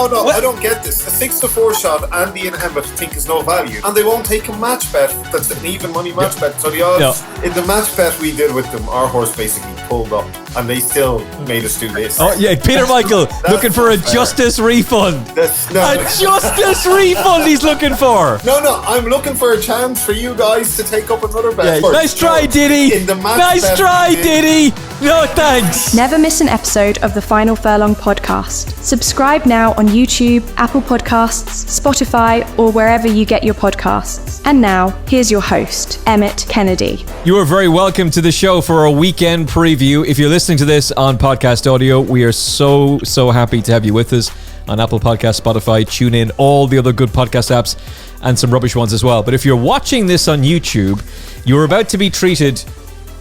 No, I don't get this. A 6-4 shot, Andy and Emmet think is no value, and they won't take a match bet that's an even money match bet. So the odds in the match bet we did with them, our horse basically pulled up, and they still made us do this. Oh yeah, Peter Michael looking for a justice refund. Justice refund he's looking for. No, I'm looking for a chance for you guys to take up another bet. Yeah, nice try, Diddy. Nice try, Diddy. No thanks. Never miss an episode of the Final Furlong podcast. Subscribe now on YouTube, Apple Podcasts, Spotify, or wherever you get your podcasts. And now, here's your host, Emmet Kennedy. You are very welcome to the show for a weekend preview. If you're listening to this on podcast audio, we are so happy to have you with us on Apple Podcasts, Spotify, TuneIn, all the other good podcast apps, and some rubbish ones as well. But if you're watching this on YouTube, you're about to be treated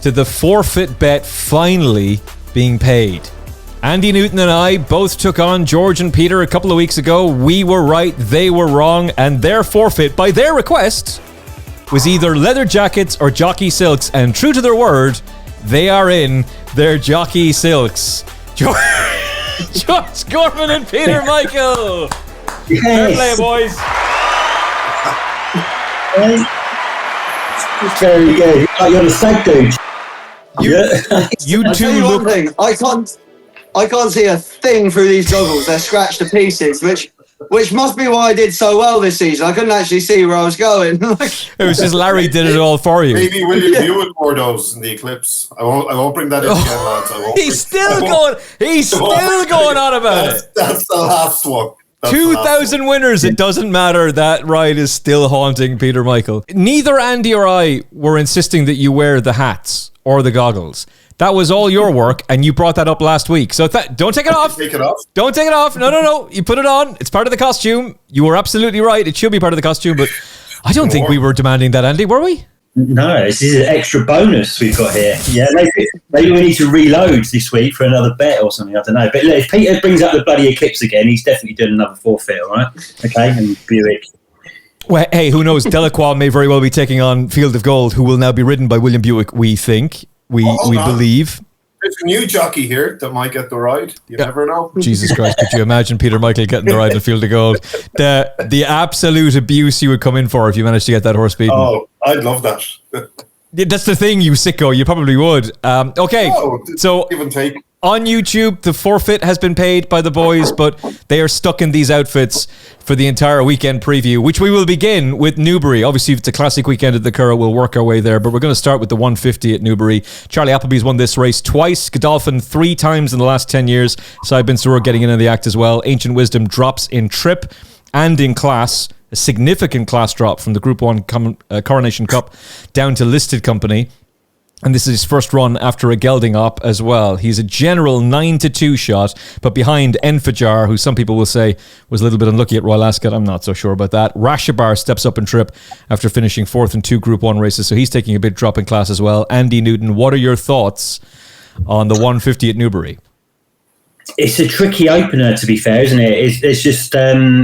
to the forfeit bet finally being paid. Andy Newton and I both took on George and Peter a couple of weeks ago. We were right, they were wrong, and their forfeit, by their request, was either leather jackets or jockey silks, and true to their word, they are in their jockey silks. George Gorman and Peter Michael. Yes. Fair play, boys. Very good. Oh, you're the stag dude. You two look. One thing, I can't see a thing through these goggles. They're scratched to pieces, which must be why I did so well this season. I couldn't actually see where I was going. It was just Larry did it all for you. Maybe William Hewitt wore those in the eclipse. I won't bring that in again, lads. He's still going on about it. That's the last one. 2,000 winners, it doesn't matter. That ride is still haunting Peter Michael. Neither Andy or I were insisting that you wear the hats or the goggles. That was all your work, and you brought that up last week. So don't take it off. Take it off. Don't take it off. No. You put it on. It's part of the costume. You were absolutely right. It should be part of the costume, but I don't think we were demanding that, Andy, were we? No, this is an extra bonus we've got here. Yeah, maybe we need to reload this week for another bet or something. I don't know. But look, if Peter brings up the bloody eclipse again, he's definitely doing another forfeit, all right? Okay, and Buick. Well, hey, who knows? Delacroix may very well be taking on Field of Gold, who will now be ridden by William Buick, we think. We believe. There's a new jockey here that might get the ride. You never know. Jesus Christ, could you imagine Peter Michael getting the ride in Field of Gold? The absolute abuse you would come in for if you managed to get that horse beaten. Oh, I'd love that. That's the thing, you sicko. You probably would. Okay, so give and take. On YouTube, the forfeit has been paid by the boys, but they are stuck in these outfits for the entire weekend preview, which we will begin with Newbury. Obviously, if it's a classic weekend at the Curragh, we'll work our way there, but we're going to start with the 150 at Newbury. Charlie Appleby's won this race twice, Godolphin 3 times in the last 10 years. Saib Bin Suroor getting in the act as well. Ancient Wisdom drops in trip and in class. A significant class drop from the Group 1 Coronation Cup down to listed company. And this is his first run after a gelding op as well. He's a general 9-2 shot, but behind Enfajar, who some people will say was a little bit unlucky at Royal Ascot. I'm not so sure about that. Rashabar steps up in trip after finishing 4th in 2 Group 1 races, so he's taking a big drop in class as well. Andy Newton, what are your thoughts on the 150 at Newbury? It's a tricky opener, to be fair, isn't it? It's just,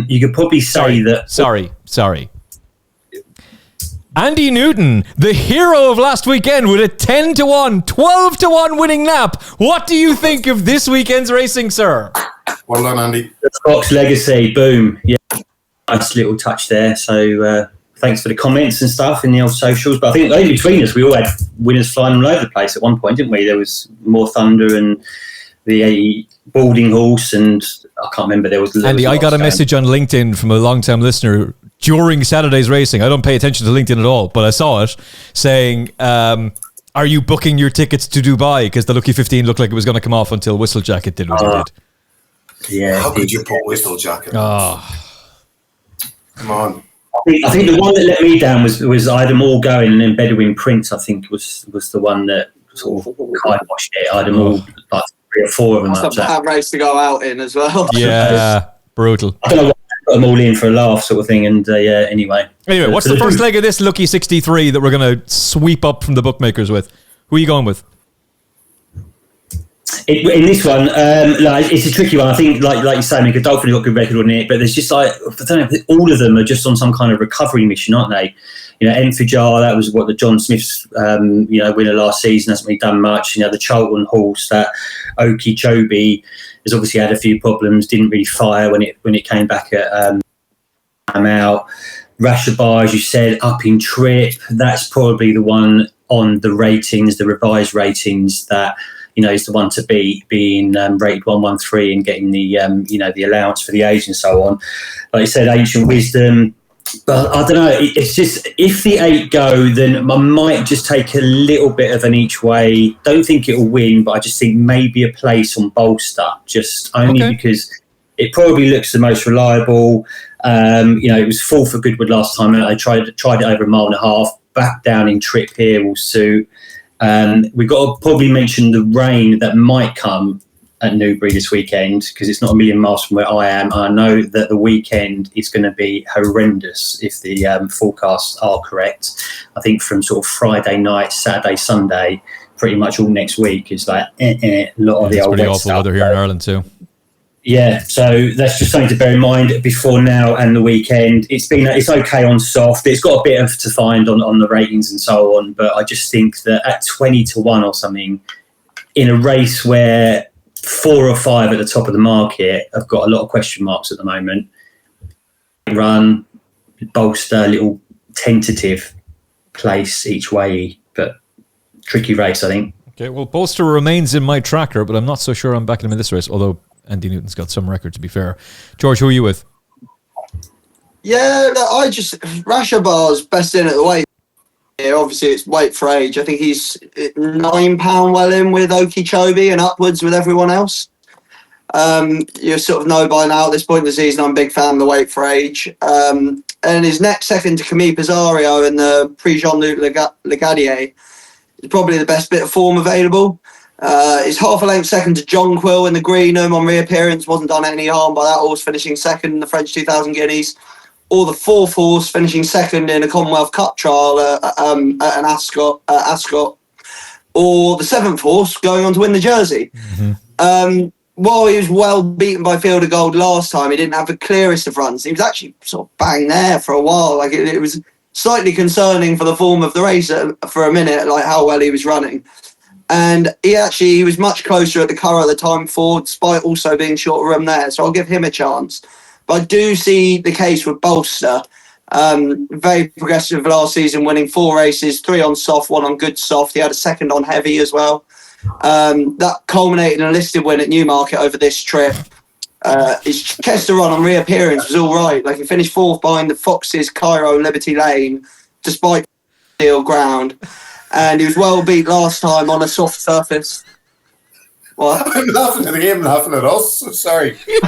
you could probably say that... Sorry. Andy Newton, the hero of last weekend with a 10-1, 12-1 winning nap. What do you think of this weekend's racing, sir? Well done, Andy. Fox Legacy, boom. Yeah, nice little touch there. So thanks for the comments and stuff in the old socials. But I think in between us, we all had winners flying all over the place at one point, didn't we? There was More Thunder and the Balding Horse, and I can't remember. There was Andy, I got a message on LinkedIn from a long-time listener during Saturday's racing. I don't pay attention to LinkedIn at all, but I saw it saying, are you booking your tickets to Dubai? Because the Lucky 15 looked like it was going to come off until Whistle Jacket did what it did. Yeah. How could you put Whistle Jacket? Oh. Come on. I think the one that let me down was Either More Going, and then Bedouin Prince, I think, was the one that sort of kiboshed it. Either More, like 3 or 4 of them. That's a bad race to go out in as well. Yeah, brutal. I don't know. Put them all in for a laugh, sort of thing, and anyway. What's the first leg of this Lucky 63 that we're going to sweep up from the bookmakers with? Who are you going with? In this one, it's a tricky one. I think, like you say, Godolphin got a good record on it, but there's just I don't know, all of them are just on some kind of recovery mission, aren't they? Enfijar, that was what the John Smith's, winner last season, hasn't really done much. The Cheltenham horse, that Okie Chobi, has obviously had a few problems, didn't really fire when it came back at out. Rashabar, as you said, up in trip. That's probably the one on the ratings, the revised ratings, that is the one to beat, being rated 113 and getting the the allowance for the age and so on. Like I said, Ancient Wisdom. But I don't know. It's just, if the 8 go, then I might just take a little bit of an each way. Don't think it'll win, but I just think maybe a place on Bolster, just only because it probably looks the most reliable. It was 4th for Goodwood last time out. I tried it over a mile and a half. Back down in trip here will suit. We've got to probably mention the rain that might come at Newbury this weekend, because it's not a million miles from where I am. I know that the weekend is going to be horrendous if the forecasts are correct. I think from sort of Friday night, Saturday, Sunday, pretty much all next week is like a lot of the old pretty wet awful stuff. weather here in Ireland too. Yeah, so that's just something to bear in mind before now and the weekend. It's okay on soft. It's got a bit to find on the ratings and so on, but I just think that at 20-1 or something, in a race where 4 or 5 at the top of the market have got a lot of question marks at the moment, run, Bolster, little tentative place each way, but tricky race, I think. Okay, well, Bolster remains in my tracker, but I'm not so sure I'm backing him in this race, although Andy Newton's got some record, to be fair. George, who are you with? Yeah, Rashabar's best in at the weight. Yeah, obviously it's weight for age. I think he's £9 well in with Okie Chobi and upwards with everyone else. You sort of know by now at this point in the season I'm a big fan of the weight for age. And his next second to Camille Pizarro in the Prix Jean-Luc Legadier is probably the best bit of form available. He's half a length second to Jonquil in the Greenham on reappearance. Wasn't done any harm by that horse finishing second in the French 2000 Guineas. Or the 4th horse finishing second in a Commonwealth Cup trial at an Ascot. Or the 7th horse going on to win the Jersey. Mm-hmm. While he was well beaten by Field of Gold last time, he didn't have the clearest of runs. He was actually sort of bang there for a while. Like it was slightly concerning for the form of the race for a minute, like how well he was running. And he was much closer at the Curragh at the time before, despite also being short of room there. So I'll give him a chance. But I do see the case with Bolster. Very progressive last season, winning 4 races, 3 on soft, 1 on good soft. He had a second on heavy as well. That culminated in a listed win at Newmarket over this trip. His Chester run on reappearance was all right. Like he finished 4th behind the Foxes, Cairo and Liberty Lane, despite steel ground. And he was well beat last time on a soft surface. What? I'm laughing at him, laughing at us. Sorry. You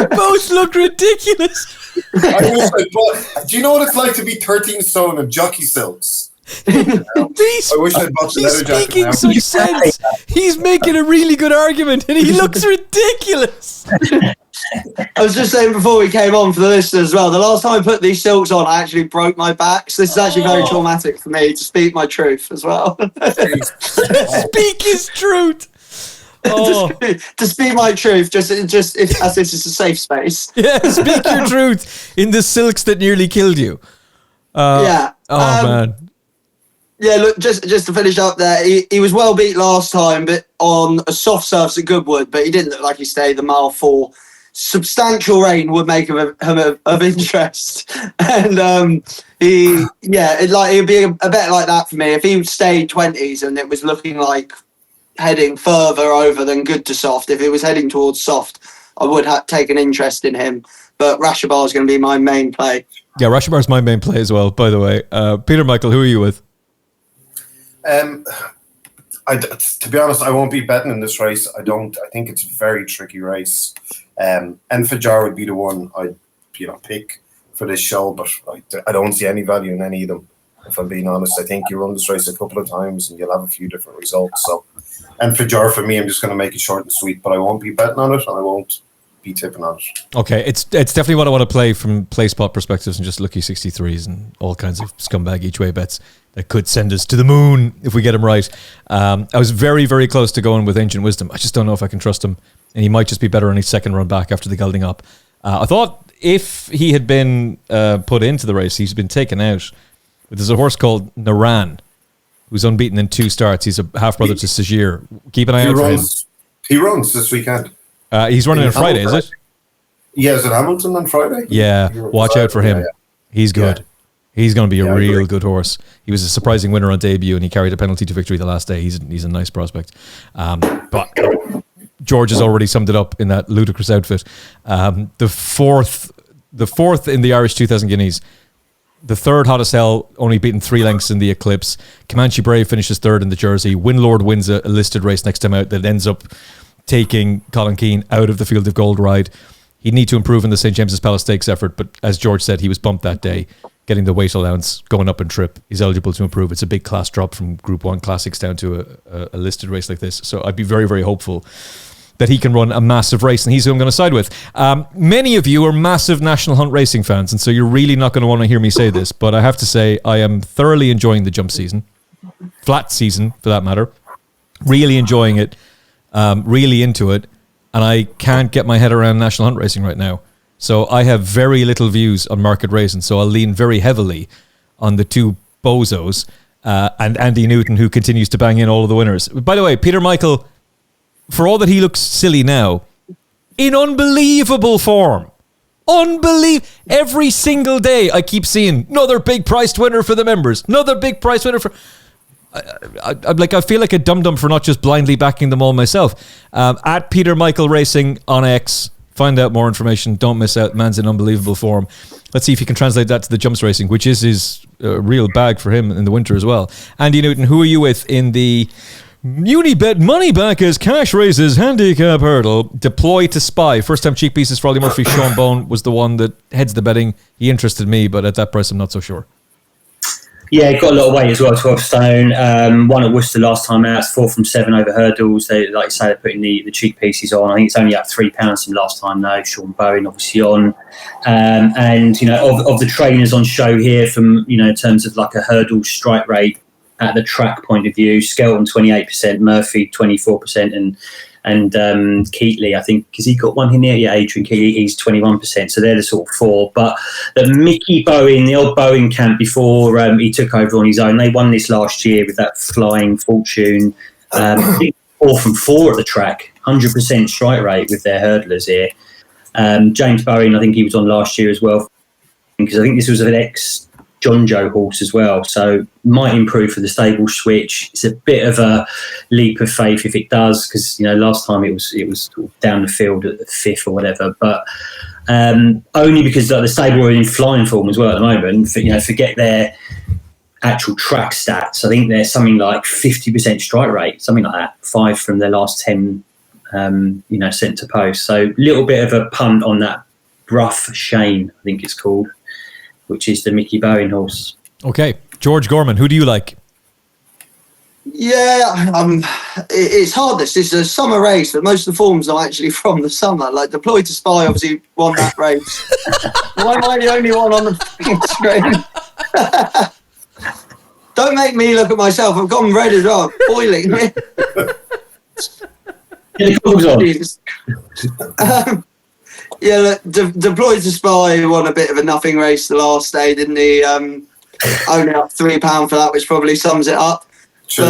both look ridiculous. Do you know what it's like to be 13 stone in jockey silks? I wish I'd bought the leather jacket. He's speaking such sense. He's making a really good argument, and he looks ridiculous. I was just saying before we came on for the listeners as well, the last time I put these silks on, I actually broke my back. So this is actually very traumatic for me, to speak my truth as well. Speak his truth. Oh. to speak my truth, just as this is a safe space. Yeah, speak your truth in the silks that nearly killed you. Yeah. Oh, man. Yeah, look, just to finish up there, he was well beat last time, but on a soft surface at Goodwood, but he didn't look like he stayed the mile 4. Substantial rain would make him of interest, and it'd be a bet like that for me if he stayed 20s and it was looking like heading further over than good to soft. If it was heading towards soft, I would take an interest in him. But Rashabar is going to be my main play. Yeah, Rashabar's my main play as well. By the way, Peter, Michael, who are you with? To be honest, I won't be betting in this race. I think it's a very tricky race. Enfijar would be the one I'd pick for this show, but I don't see any value in any of them. If I'm being honest, I think you run this race a couple of times and you'll have a few different results. So, Enfijar for me, I'm just going to make it short and sweet, but I won't be betting on it, and I won't be tipping on it. Okay, it's definitely what I want to play from play spot perspectives and just lucky 63s and all kinds of scumbag each way bets that could send us to the moon if we get him right. I was very, very close to going with Ancient Wisdom. I just don't know if I can trust him, and he might just be better on his second run back after the gelding up. I thought if he had been put into the race, he's been taken out. But there's a horse called Naran, who's unbeaten in 2 starts. He's a half-brother to Sajir. Keep an eye out for him. He runs this weekend. He's running on Friday, is it? Yeah, is it Hamilton on Friday? Yeah, watch out for him. Yeah. He's good. Yeah. He's going to be a real good horse. He was a surprising winner on debut, and he carried a penalty to victory the last day. He's a nice prospect. But George has already summed it up in that ludicrous outfit. The fourth in the Irish 2,000 guineas. The third hottest hell, only beaten 3 lengths in the Eclipse. Comanche Brave finishes third in the Jersey. Winlord wins a listed race next time out that ends up taking Colin Keane out of the Field of Gold ride. He'd need to improve in the St. James's Palace Stakes effort, but as George said, he was bumped that day, getting the weight allowance, going up in trip. He's eligible to improve. It's a big class drop from Group 1 Classics down to a listed race like this. So I'd be very, very hopeful that he can run a massive race, and he's who I'm going to side with. Many of you are massive National Hunt racing fans, and so you're really not going to want to hear me say this, but I have to say I am thoroughly enjoying the jump season, flat season for that matter, really enjoying it, really into it, and I can't get my head around National Hunt racing right now. So I have very little views on market racing, so I'll lean very heavily on the 2 bozos and Andy Newton, who continues to bang in all of the winners. By the way, Peter Michael, for all that he looks silly now, in unbelievable form. Every single day I keep seeing another big priced winner for the members. Another big price winner for... I feel like a dum-dum for not just blindly backing them all myself. At Peter Michael Racing on X, find out more information. Don't miss out. Man's in unbelievable form. Let's see if he can translate that to the jumps racing, which is his real bag for him in the winter as well. Andy Newton, who are you with in the Unibet Money Back as Cash Races Handicap Hurdle? Deploy to Spy. First time cheek pieces for Ollie Murphy. Sean Bone was the one that heads the betting. He interested me, but at that price I'm not so sure. Yeah, got a lot of weight as well, 12 stone. Won at Worcester last time out. It's 4 from 7 over hurdles. They, like you say, they're putting the cheek pieces on. I think it's only up £3 from last time though. Sean Bowen obviously on. And, you know, of the trainers on show here from, you know, in terms of like a hurdle strike rate at the track point of view, Skelton 28%, Murphy 24%, and Keatley, I think, because he got one in there. Yeah, Adrian Keatley, he's 21%. So they're the sort of 4. But the Mickey Bowen, the old Bowen camp before he took over on his own, they won this last year with that Flying Fortune. I think 4 from 4 at the track, 100% strike rate with their hurdlers here. James Bowen, I think he was on last year as well, because I think this was an ex-John Joe horse as well. So might improve for the stable switch. It's a bit of a leap of faith if it does, because you know last time it was down the field at the 5th or whatever. But only because the stable are in flying form as well at the moment. Forget their actual track stats. I think they're something like 50% strike rate, something like that. 5 from their last 10, sent to post. So a little bit of a punt on that Rough Shane, I think it's called, which is the Mickey Bowen horse. Okay, George Gorman, who do you like? Yeah, it's hard. This is a summer race, but most of the forms are actually from the summer. Like Deploy to Spy obviously won that race. Why am I the only one on the screen? Don't make me look at myself. I've gone red as well. Boiling me. Deploy to Spy won a bit of a nothing race the last day, didn't he? Only up £3 for that, which probably sums it up. Sure.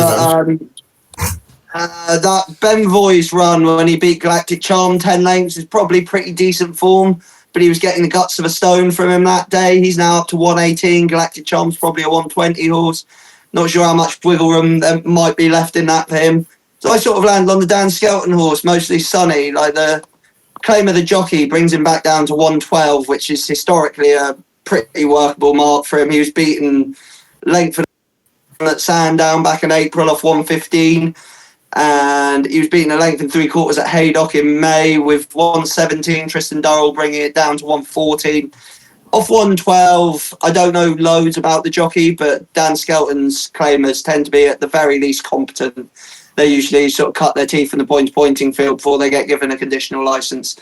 That Ben Voice run when he beat Galactic Charm 10 lengths is probably pretty decent form, but he was getting the guts of a stone from him that day. He's now up to 118. Galactic Charm's probably a 120 horse. Not sure how much wiggle room there might be left in that for him. So I sort of landed on the Dan Skelton horse, mostly Sunny. Like the claim of the jockey brings him back down to 112, which is historically a pretty workable mark for him. He was beaten length at Sandown back in April off 115, and he was beaten a length and 3/4 at Haydock in May with 117. Tristan Durrell bringing it down to 114. Off 112, I don't know loads about the jockey, but Dan Skelton's claimers tend to be at the very least competent. They usually sort of cut their teeth in the pointing field before they get given a conditional licence.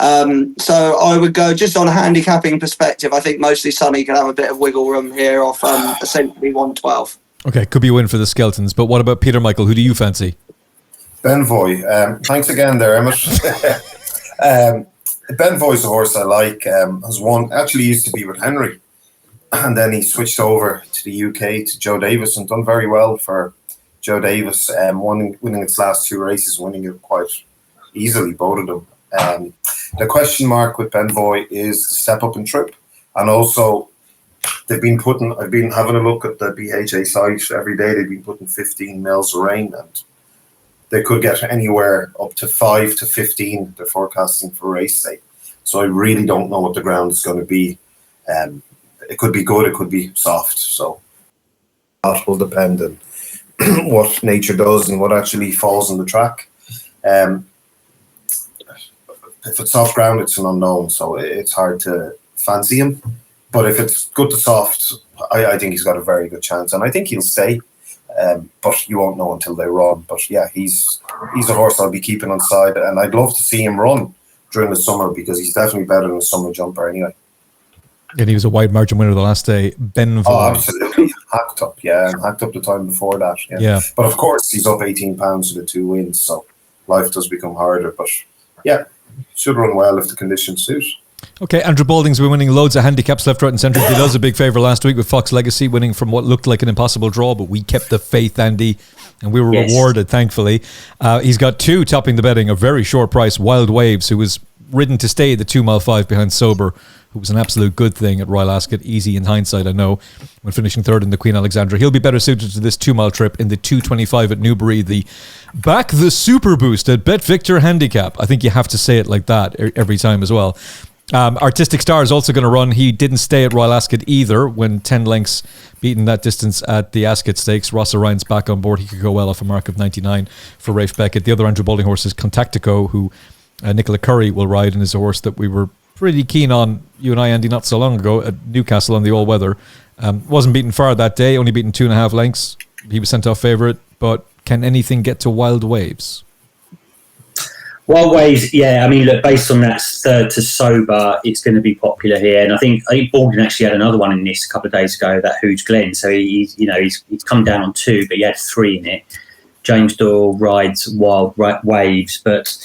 So I would go just on a handicapping perspective. I think mostly Sonny can have a bit of wiggle room here off essentially 112. Okay, could be a win for the Skeltons. But what about Peter Michael? Who do you fancy? Benvoy. Thanks again there, Emmet. Benvoy's a horse I like. Has won, actually used to be with Henry. And then he switched over to the UK to Joe Davis and done very well for Joe Davis. Winning its last 2 races, winning it quite easily, both of them. The question mark with Benvoy is the step up in trip, and also I've been having a look at the BHA site every day. They've been putting 15 mils of rain, and they could get anywhere up to 5 to 15. They're forecasting for race day, so I really don't know what the ground is going to be. It could be good, it could be soft. So that will depend on what nature does and what actually falls on the track. If it's soft ground, it's an unknown, so it's hard to fancy him. But if it's good to soft, I think he's got a very good chance, and I think he'll stay. But you won't know until they run. But yeah, he's a horse I'll be keeping on side, and I'd love to see him run during the summer because he's definitely better than a summer jumper anyway. And he was a wide margin winner the last day. Benvoy. Oh, absolutely. Hacked up, yeah, and hacked up the time before that. Yeah. But of course, he's up 18 pounds with the 2 wins, so life does become harder. But yeah, should run well if the conditions suit. Okay, Andrew Balding's been winning loads of handicaps left, right and centre. He does a big favour last week with Fox Legacy, winning from what looked like an impossible draw, but we kept the faith, Andy, and we were rewarded, thankfully. He's got 2 topping the betting, a very short price, Wild Waves, who was ridden to stay the 2 mile 5 behind Sober, who was an absolute good thing at Royal Ascot. Easy in hindsight, I know, when finishing 3rd in the Queen Alexandra. He'll be better suited to this 2 mile trip in the 2:25 at Newbury, the Superboost at BetVictor Handicap. I think you have to say it like that every time as well. Artistic Star is also going to run. He didn't stay at Royal Ascot either when 10 lengths beaten that distance at the Ascot Stakes. Ross Orion's back on board. He could go well off a mark of 99 for Rafe Beckett. The other Andrew Balding horse is Contactico, who Nicola Curry will ride, and is a horse that we were pretty keen on, you and I, Andy, not so long ago at Newcastle on the all-weather. Wasn't beaten far that day, only beaten 2.5 lengths. He was sent off favourite, but can anything get to Wild Waves? Wild Waves, yeah. I mean, look, based on that 3rd to Sober, it's going to be popular here. And I think Baldwin actually had another one in this a couple of days ago, that Hooge Glen. So he's come down on 2, but he had 3 in it. James Doyle rides Wild Waves, but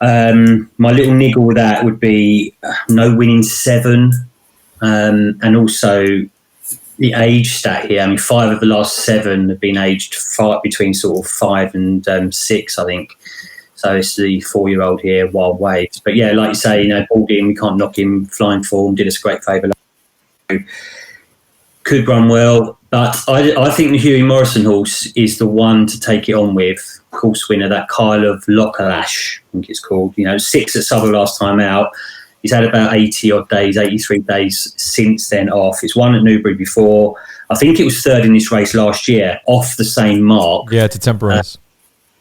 my little niggle with that would be no winning 7, and also the age stat here. I mean, 5 of the last 7 have been aged between sort of 5 and 6, I think. So it's the 4-year-old here, Wild Waves. But yeah, like you say, Baldwin, we can't knock him. Flying form, did us a great favour. Could run well, but I think the Huey Morrison horse is the one to take it on with. Course winner, that Kyle of Lockalash, I think it's called. 6 at Southwell last time out. He's had about 83 days since then off. It's won at Newbury before. I think it was 3rd in this race last year, off the same mark. Yeah, to temporise.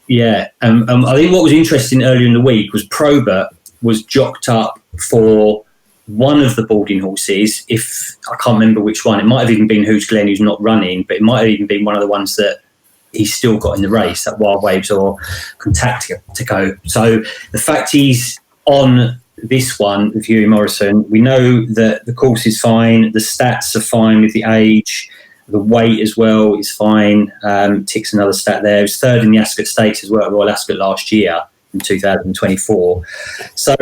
I think what was interesting earlier in the week was Probert was jocked up for one of the Balding horses. If I can't remember which one, it might have even been Hooge Glen, who's not running, but it might have even been one of the ones that he's still got in the race, that Wild Waves or Contactico. So the fact he's on this one with Huey Morrison, we know that the course is fine, the stats are fine with the age, the weight as well is fine. Ticks another stat there. He was 3rd in the Ascot Stakes as well at Royal Ascot last year in 2024. So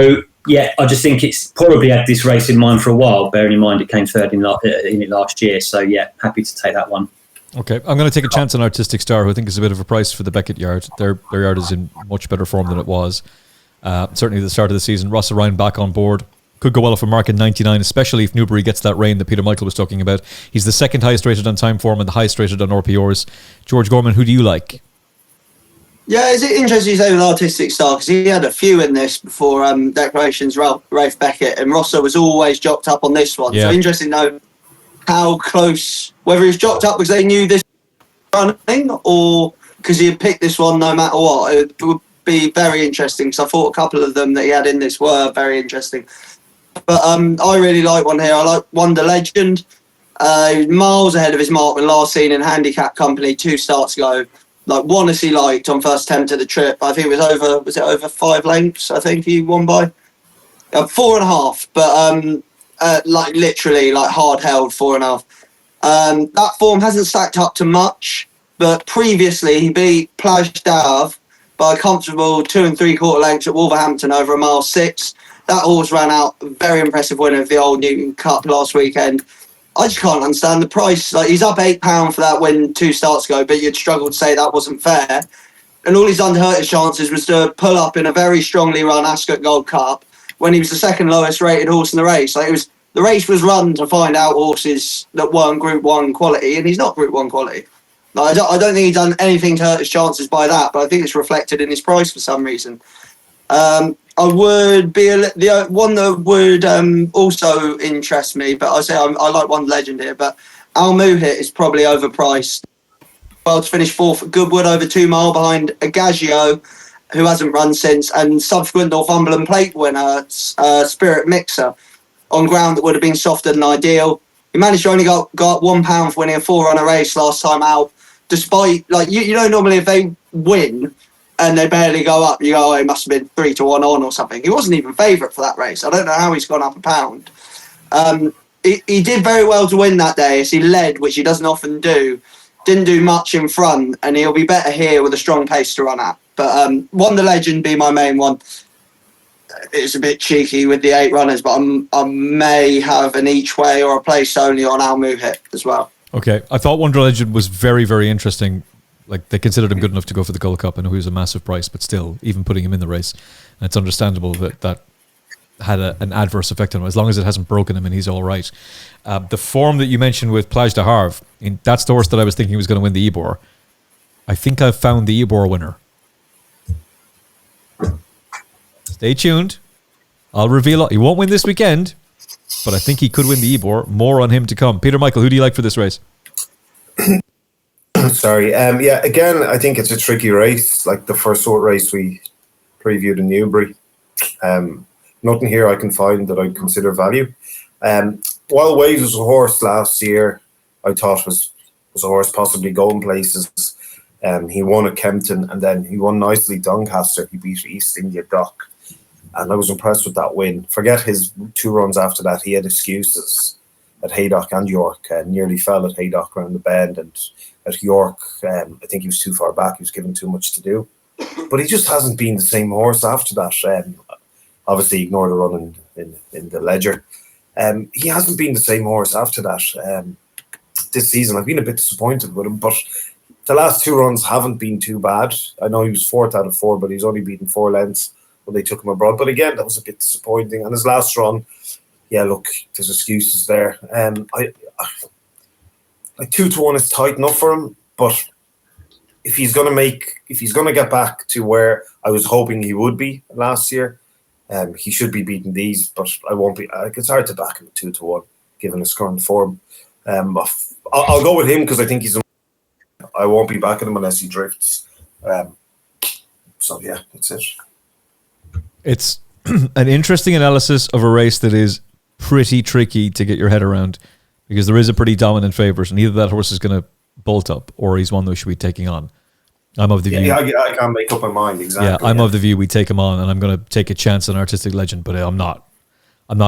yeah, I just think it's probably had this race in mind for a while, bearing in mind it came 3rd in it last year. So yeah, happy to take that one. Okay, I'm going to take a chance on Artistic Star, who I think is a bit of a price for the Beckett yard. Their yard is in much better form than it was. Certainly at the start of the season. Ross Orion back on board. Could go well off a mark in 99, especially if Newbury gets that rain that Peter Michael was talking about. He's the 2nd highest rated on time form and the highest rated on RPOs. George Gorman, who do you like? Yeah, is it interesting you say with Artistic Star, because he had a few in this before Declarations, Rafe Beckett, and Rosso was always jocked up on this one. Yeah. So interesting to know how close, whether he's jocked up because they knew this running or because he had picked this one no matter what. It would be very interesting, because I thought a couple of them that he had in this were very interesting. But I really like one here. I like Wonder Legend. Miles ahead of his mark when last seen in Handicap Company 2 starts ago. Like, one as he liked on first attempt at the trip. I think it was over 5 lengths, I think he won by. 4.5, but like literally like hard held 4.5. That form hasn't stacked up to much, but previously he beat Plage d'Arve by a comfortable 2 3/4 lengths at Wolverhampton over a mile 6. That horse ran out, very impressive winner of the Old Newton Cup last weekend. I just can't understand the price. Like, he's up £8 for that win 2 starts ago, but you'd struggle to say that wasn't fair. And all he's done to hurt his chances was to pull up in a very strongly run Ascot Gold Cup when he was the second lowest rated horse in the race. Like, the race was run to find out horses that weren't Group 1 quality, and he's not Group 1 quality. Like, I don't think he's done anything to hurt his chances by that, but I think it's reflected in his price for some reason. I would be the one that would also interest me, but I say I like One Legend here, but Al Muhit is probably overpriced. Well, to finish 4th at Goodwood over 2 mile behind Agagio, who hasn't run since, and subsequent Northumberland Plate winner Spirit Mixer on ground that would have been softer than ideal. He managed to only got £1 for winning a 4-runner race last time out, despite, like, you know, normally if they win and they barely go up, you go, oh, it must have been 3-1 on or something. He wasn't even favourite for that race. I don't know how he's gone up £1. He did very well to win that day as he led, which he doesn't often do. Didn't do much in front, and he'll be better here with a strong pace to run at. But Wonder Legend be my main one. It's a bit cheeky with the 8 runners, but I may have an each way or a place only on Al Muhit as well. Okay, I thought Wonder Legend was very, very interesting. Like, they considered him good enough to go for the Gold Cup. I know he was a massive price, but still, even putting him in the race, and it's understandable that had an adverse effect on him, as long as it hasn't broken him and he's all right. The form that you mentioned with Plage d'Arve, that's the horse that I was thinking was going to win the Ebor. I think I've found the Ebor winner. Stay tuned. I'll reveal. He won't win this weekend, but I think he could win the Ebor. More on him to come. Peter Michael, who do you like for this race? Sorry. Yeah, again, I think it's a tricky race. Like the first sort race we previewed in Newbury. Nothing here I can find that I'd consider value. While Waves was a horse last year, I thought was a horse possibly going places. He won at Kempton, and then he won nicely Doncaster. He beat East India Dock, and I was impressed with that win. Forget his 2 runs after that. He had excuses at Haydock and York. Nearly fell at Haydock around the bend, and at York, I think he was too far back. He was given too much to do. But he just hasn't been the same horse after that. Obviously, ignore the run in the Ledger. He hasn't been the same horse after that. This season, I've been a bit disappointed with him, but the last 2 runs haven't been too bad. I know he was 4th out of 4, but he's only beaten 4 lengths when they took him abroad. But again, that was a bit disappointing. And his last run, yeah, look, there's excuses there. Like 2-1 is tight enough for him, but if he's gonna get back to where I was hoping he would be last year, he should be beating these. But I won't be. It's hard to back him at 2-1 given his current form. I'll go with him because I think I won't be backing him unless he drifts. So yeah, that's it. It's an interesting analysis of a race that is pretty tricky to get your head around, because there is a pretty dominant favourite, and either that horse is going to bolt up or he's one that we should be taking on. I'm of the view. Yeah, I can't make up my mind exactly. Yeah, I'm of the view we take him on, and I'm going to take a chance on Artistic Legend, but I'm not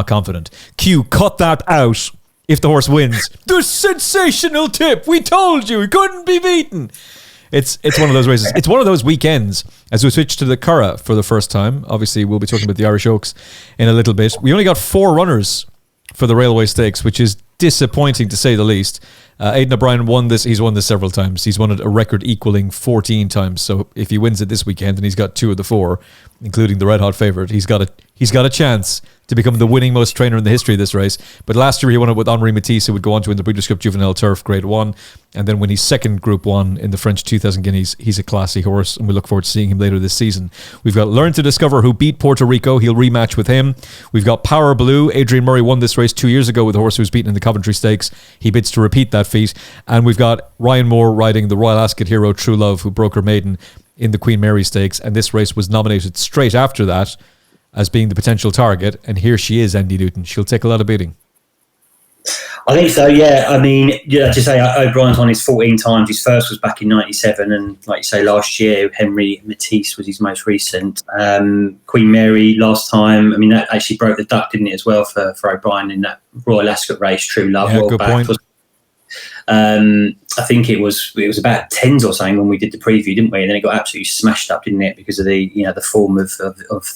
confident. Q, cut that out. If the horse wins, the sensational tip. We told you he couldn't be beaten. It's one of those races. It's one of those weekends as we switch to the Curragh for the first time. Obviously, we'll be talking about the Irish Oaks in a little bit. We only got 4 runners for the Railway Stakes, which is disappointing to say the least. Aidan O'Brien won this. He's won this several times. He's won it a record equaling 14 times. So if he wins it this weekend, and he's got 2 of the 4, including the red hot favourite, he's got a chance to become the winning most trainer in the history of this race. But last year he won it with Henri Matisse, who would go on to win the Breeders' Cup Juvenile Turf Grade 1, and then when he's second Group 1 in the French 2000 Guineas. He's a classy horse, and we look forward to seeing him later this season. We've got Learn to Discover, who beat Puerto Rico. He'll rematch with him. We've got Power Blue. Adrian Murray won this race 2 years ago with a horse who was beaten in the Coventry Stakes. He bids to repeat that feat. And we've got Ryan Moore riding the Royal Ascot hero True Love, who broke her maiden in the Queen Mary Stakes, and this race was nominated straight after that as being the potential target, and here she is, Andy Newton. She'll take a lot of beating. I think so, yeah. I mean, just say O'Brien's won his 14 times. His first was back in 97, and like you say, last year, Henry Matisse was his most recent. Queen Mary last time. I mean, that actually broke the duck, didn't it, as well, for O'Brien in that Royal Ascot race, True Love. Yeah, good point. I think it was about 10s or something when we did the preview, didn't we? And then it got absolutely smashed up, didn't it, because of the form of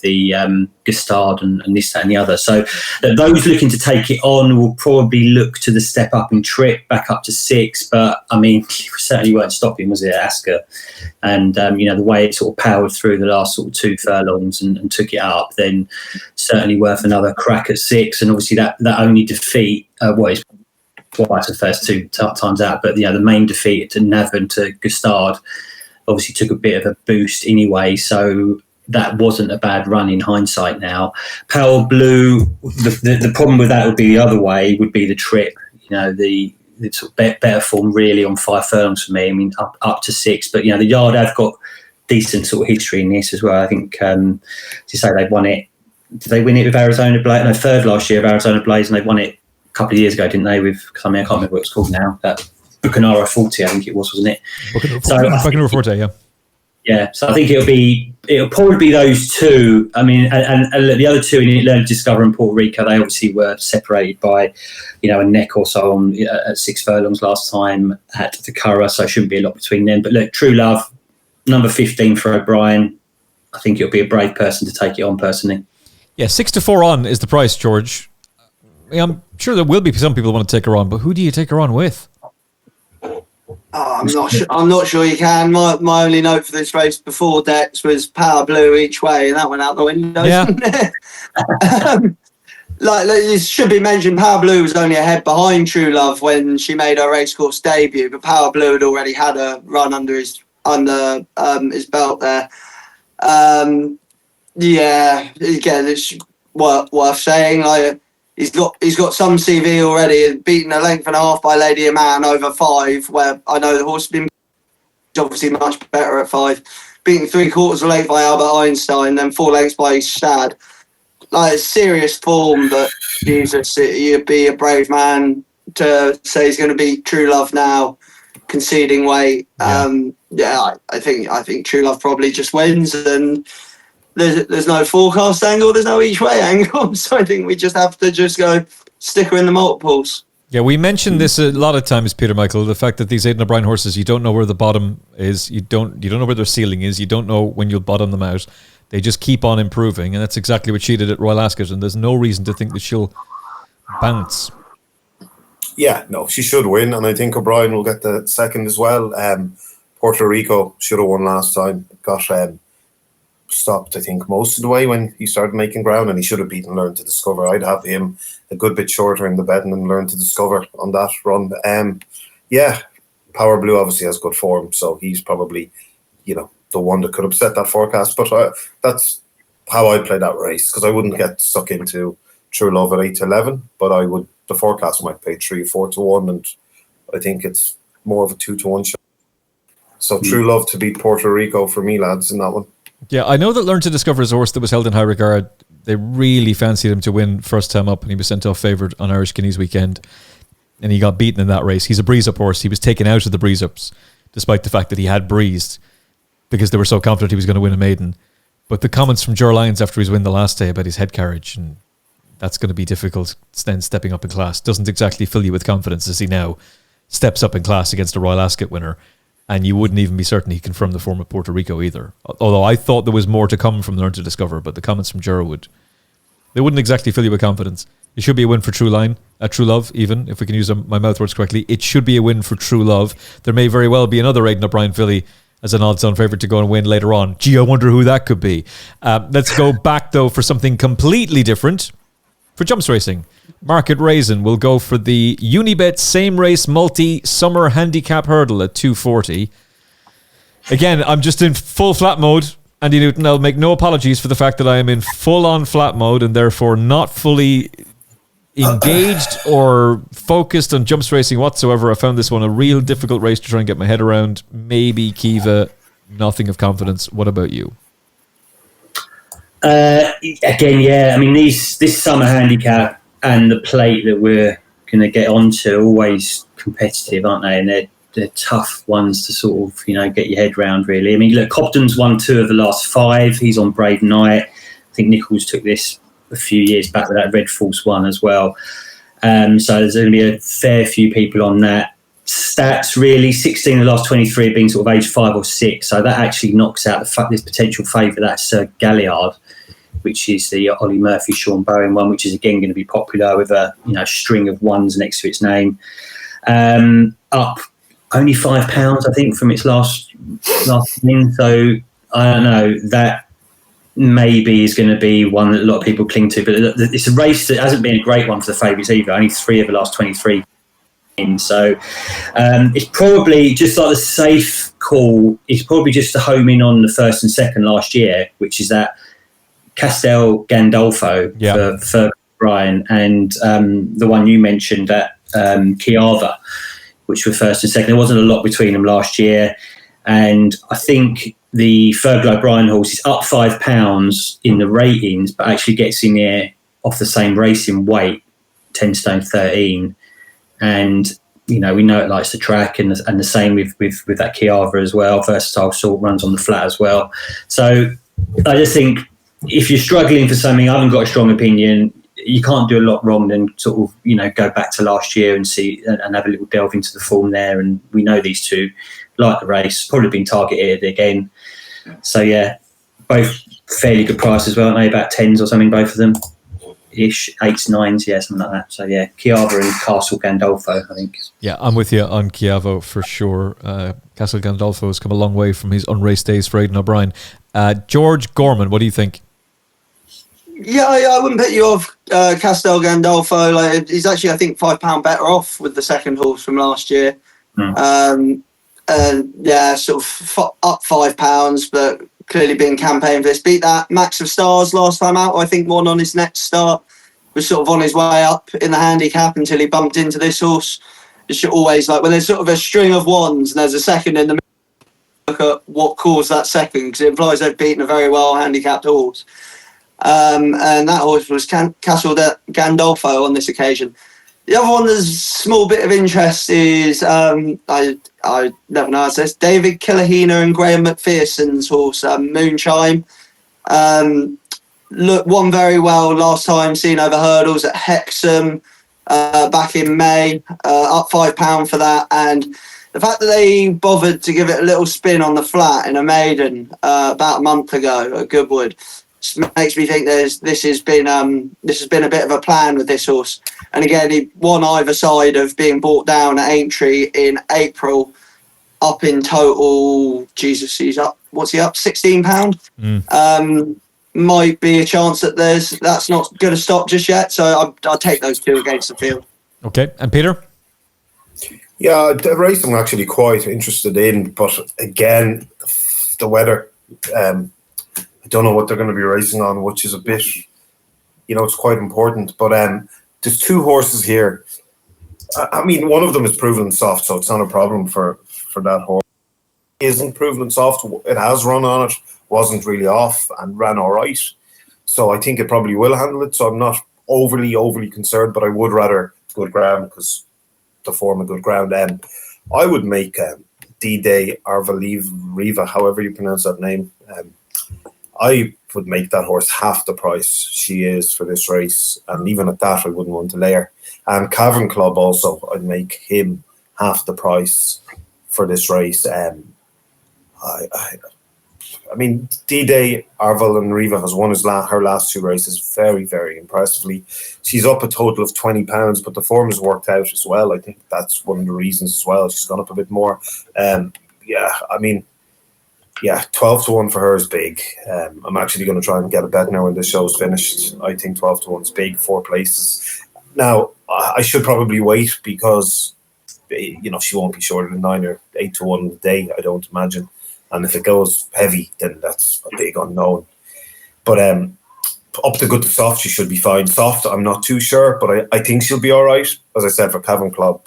the Gustard and this, that, and the other. So those looking to take it on will probably look to the step up and trip back up to 6. But I mean, certainly weren't stopping, was it, at Ascot? And the way it sort of powered through the last sort of 2 furlongs and took it up, then certainly worth another crack at 6. And obviously that only defeat is twice the first 2 times out, but the main defeat to Navan to Gustard obviously took a bit of a boost anyway, so that wasn't a bad run in hindsight now. Power Blue, the problem with that would be the other way, would be the trip, the sort of better form really on 5 furlongs for me. I mean, up to 6, but the Yard have got decent sort of history in this as well. I think to say they've won it, did they win it with Arizona Blaze? No, 3rd last year of Arizona Blaze, and they won it couple of years ago, didn't they? I can't remember what it's called now. That Bucanaro 40, I think it was, wasn't it? Bucanaro 40, yeah. Yeah, so I think it'll probably be those 2. I mean, and the other 2 in Learn to Discover in Puerto Rico, they obviously were separated by, a neck or so on at 6 furlongs last time at the Curragh, so shouldn't be a lot between them. But look, True Love, number 15 for O'Brien. I think it'll be a brave person to take it on personally. Yeah, 6-4 on is the price, George. I'm sure there will be some people who want to take her on, but who do you take her on with? I'm not sure you can. My only note for this race before Dex was Power Blue each way, and that went out the window. Yeah. Like it should be mentioned, Power Blue was only a head behind True Love when she made her racecourse debut, but Power Blue had already had a run under his belt there. Again, it's worth saying. Like, he's got some CV already. Beaten a length and a half by Lady Man over 5, where I know the horse has been obviously much better at 5. Beaten 3/4 of a length by Albert Einstein, then 4 lengths by Stad. Like, serious form, but Jesus, you'd be a brave man to say he's going to beat True Love now, conceding weight. I think True Love probably just wins, and there's no forecast angle, there's no each way angle, so I think we just have to go stick her in the multiples. Yeah, we mentioned this a lot of times, Peter Michael, the fact that these Aidan O'Brien horses, you don't know where the bottom is, you don't know where their ceiling is, you don't know when you'll bottom them out. They just keep on improving, and that's exactly what she did at Royal Ascot, and there's no reason to think that she'll bounce. Yeah, no, she should win, and I think O'Brien will get the second as well. Puerto Rico should have won last time, got stopped, I think, most of the way when he started making ground, and he should have beaten Learn to Discover. I'd have him a good bit shorter in the betting than Learn to Discover on that run. Power Blue obviously has good form, so he's probably, the one that could upset that forecast. But that's how I play that race, because I wouldn't get stuck into True Love at 8-11, but I would. The forecast might pay 3-4-1, and I think it's more of a 2-1 shot. So True Love to beat Puerto Rico for me, lads, in that one. Yeah, I know that Learn to Discover is a horse that was held in high regard. They really fancied him to win first time up, and he was sent off favoured on Irish Guineas weekend, and he got beaten in that race. He's a breeze-up horse. He was taken out of the breeze-ups, despite the fact that he had breezed, because they were so confident he was going to win a maiden. But the comments from Ger Lyons after his win the last day about his head carriage, and that's going to be difficult then stepping up in class, doesn't exactly fill you with confidence as he now steps up in class against a Royal Ascot winner. And you wouldn't even be certain he confirmed the form of Puerto Rico either. Although I thought there was more to come from Learn to Discover, but the comments from Ger they wouldn't exactly fill you with confidence. It should be a win for True Love, even, if we can use my mouth words correctly. It should be a win for True Love. There may very well be another Aidan O'Brien filly as an odds-on favourite to go and win later on. Gee, I wonder who that could be. Let's go back, though, for something completely different. For jumps racing, Market Rasen will go for the Unibet Same Race Multi Summer Handicap Hurdle at 240. Again, I'm just in full flat mode. Andy Newton, I'll make no apologies for the fact that I am in full-on flat mode and therefore not fully engaged or focused on jumps racing whatsoever. I found this one a real difficult race to try and get my head around. Maybe Kiva, nothing of confidence. What about you? Again, yeah. I mean, this summer handicap and the plate that we're going to get onto are always competitive, aren't they? And they're tough ones to sort of, get your head round, really. I mean, look, Cobden's won 2 of the last 5. He's on Brave Knight. I think Nichols took this a few years back with that Red Force one as well. So there's going to be a fair few people on that. Stats, really, 16 of the last 23 have been sort of age 5 or 6. So that actually knocks out this potential favourite, that's Sir Galliard, which is the Ollie Murphy, Sean Bowen one, which is again going to be popular with a string of ones next to its name. Up only £5, I think, from its last win. So I don't know, that maybe is going to be one that a lot of people cling to. But it's a race that hasn't been a great one for the favourites either. Only 3 of the last 23. So it's probably just like the safe call. It's probably just to home in on the first and second last year, which is that Castel Gandolfo for Brian, and the one you mentioned, that Chiava, which were first and second. There wasn't a lot between them last year, and I think the Fergal O'Brien horse is up £5 in the ratings, but actually gets in there off the same racing weight, 10 stone 13. And we know it likes the track, and the same with that Chiava as well. Versatile sort, runs on the flat as well. So I just think if you're struggling for something, I haven't got a strong opinion. You can't do a lot wrong than sort of go back to last year and see and have a little delve into the form there. And we know these two like the race, probably been targeted again. So yeah, both fairly good price as well, aren't they? About 10s or something, both of them. Ish, 8s, 9s, yeah, something like that. So yeah, Chiava and Castle Gandolfo, I think. Yeah, I'm with you on Chiava for sure. Castle Gandolfo has come a long way from his unraced days for Aidan O'Brien. George Gorman, what do you think? Yeah, I wouldn't put you off Castel Gandolfo. Like, he's actually, I think, £5 better off with the second horse from last year. And yeah, sort of up £5, but clearly being campaigned for this. Beat that Max of Stars last time out. I think won on his next start. Was sort of on his way up in the handicap until he bumped into this horse. It's always like when there's sort of a string of ones and there's a second in the middle, look at what caused that second, because it implies they've beaten a very well handicapped horse. And that horse was Castle Gandolfo on this occasion. The other one that's a small bit of interest is, I never know how to say this, David Killahena and Graham McPherson's horse, Moonshine. Won very well last time, seen over hurdles at Hexham back in May, up £5 for that. And the fact that they bothered to give it a little spin on the flat in a maiden about a month ago at Goodwood makes me think this has been a bit of a plan with this horse. And again, he won either side of being brought down at Aintree in April, up in total. Jesus, he's up. What's he up? £16. Might be a chance that that's not going to stop just yet. So I'll take those two against the field. Okay, and Peter. Yeah, the race I'm actually quite interested in, but again, the weather. I don't know what they're going to be racing on, which is a bit, it's quite important. But there's 2 horses here. I mean, one of them is proven soft, so it's not a problem for that horse. It isn't proven soft. It has run on it, wasn't really off, and ran all right. So I think it probably will handle it. So I'm not overly concerned, but I would rather good ground because the form of good ground. I would make D-Day Arvalive Riva, however you pronounce that name. I would make that horse half the price she is for this race, and even at that I wouldn't want to lay her. And Cavern Club also, I'd make him half the price for this race. I mean, D-Day Arval and Riva has won her last 2 races very, very impressively. She's up a total of £20, but the form has worked out as well. I think that's one of the reasons as well. She's gone up a bit more. 12-1 for her is big. I'm actually going to try and get a bet now when this show's finished. I think 12-1 is big, 4 places. Now, I should probably wait because, she won't be shorter than 9 or 8-1 a day, I don't imagine. And if it goes heavy, then that's a big unknown. But up to good to soft, she should be fine. Soft, I'm not too sure, but I think she'll be all right. As I said, for Cavern Club,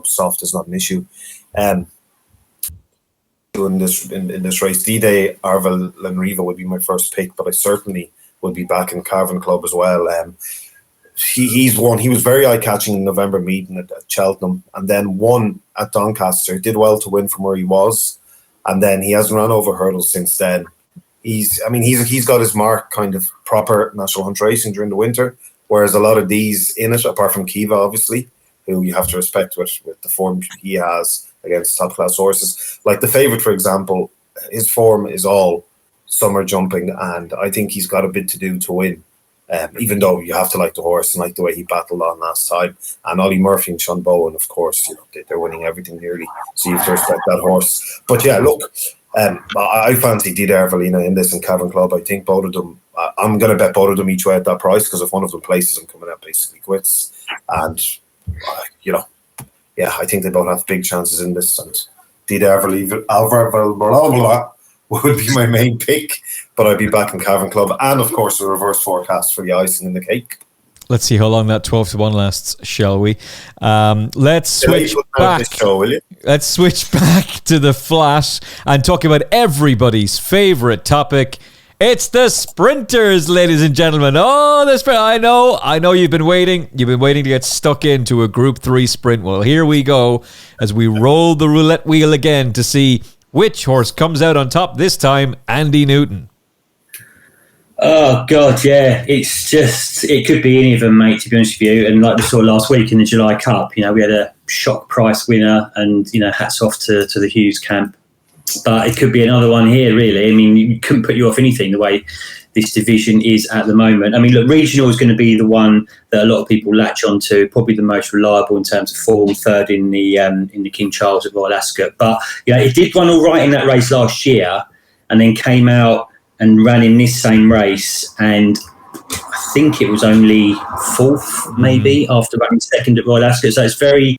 soft is not an issue. In this race, D-Day Arval and Riva would be my first pick, but I certainly would be back in Cavern Club as well. he's won. He was very eye-catching in November meeting at Cheltenham, and then won at Doncaster. Did well to win from where he was, and then he hasn't run over hurdles since then. He's got his mark, kind of proper national hunt racing during the winter, whereas a lot of these in it, apart from Kiva, obviously, who you have to respect with the form he has against top class horses. Like the favourite, for example, his form is all summer jumping, and I think he's got a bit to do to win. Even though you have to like the horse and like the way he battled on last time. And Ollie Murphy and Sean Bowen, of course, they're winning everything nearly. So you have to respect that horse. But yeah, look, I fancy Dida Ervelina in this and Cavern Club. I think both of them, I'm going to bet both of them each way at that price, because if one of them places, I'm coming out basically quits. And, I think they both have big chances in this. And Dida Ervelina would be my main pick, but I'd be back in Cavern Club, and of course the reverse forecast for the icing in the cake. Let's see how long that 12-1 lasts, shall we? Let's switch back. Let's switch back to the flat and talk about everybody's favourite topic. It's the sprinters, ladies and gentlemen. Oh, the sprint! I know. You've been waiting. You've been waiting to get stuck into a Group 3 sprint. Well, here we go as we roll the roulette wheel again to see which horse comes out on top this time. Andy Newton. Oh, God, yeah. It could be any of them, mate, to be honest with you. And like we saw last week in the July Cup, we had a shock price winner, and, hats off to the Hughes camp. But it could be another one here, really. I mean, you couldn't put you off anything the way this division is at the moment. I mean, look, Regional is going to be the one that a lot of people latch onto, probably the most reliable in terms of form, third in the King Charles at Royal Ascot. But it did run all right in that race last year, and then came out and ran in this same race, and I think it was only fourth, maybe, after running second at Royal Ascot. So it's very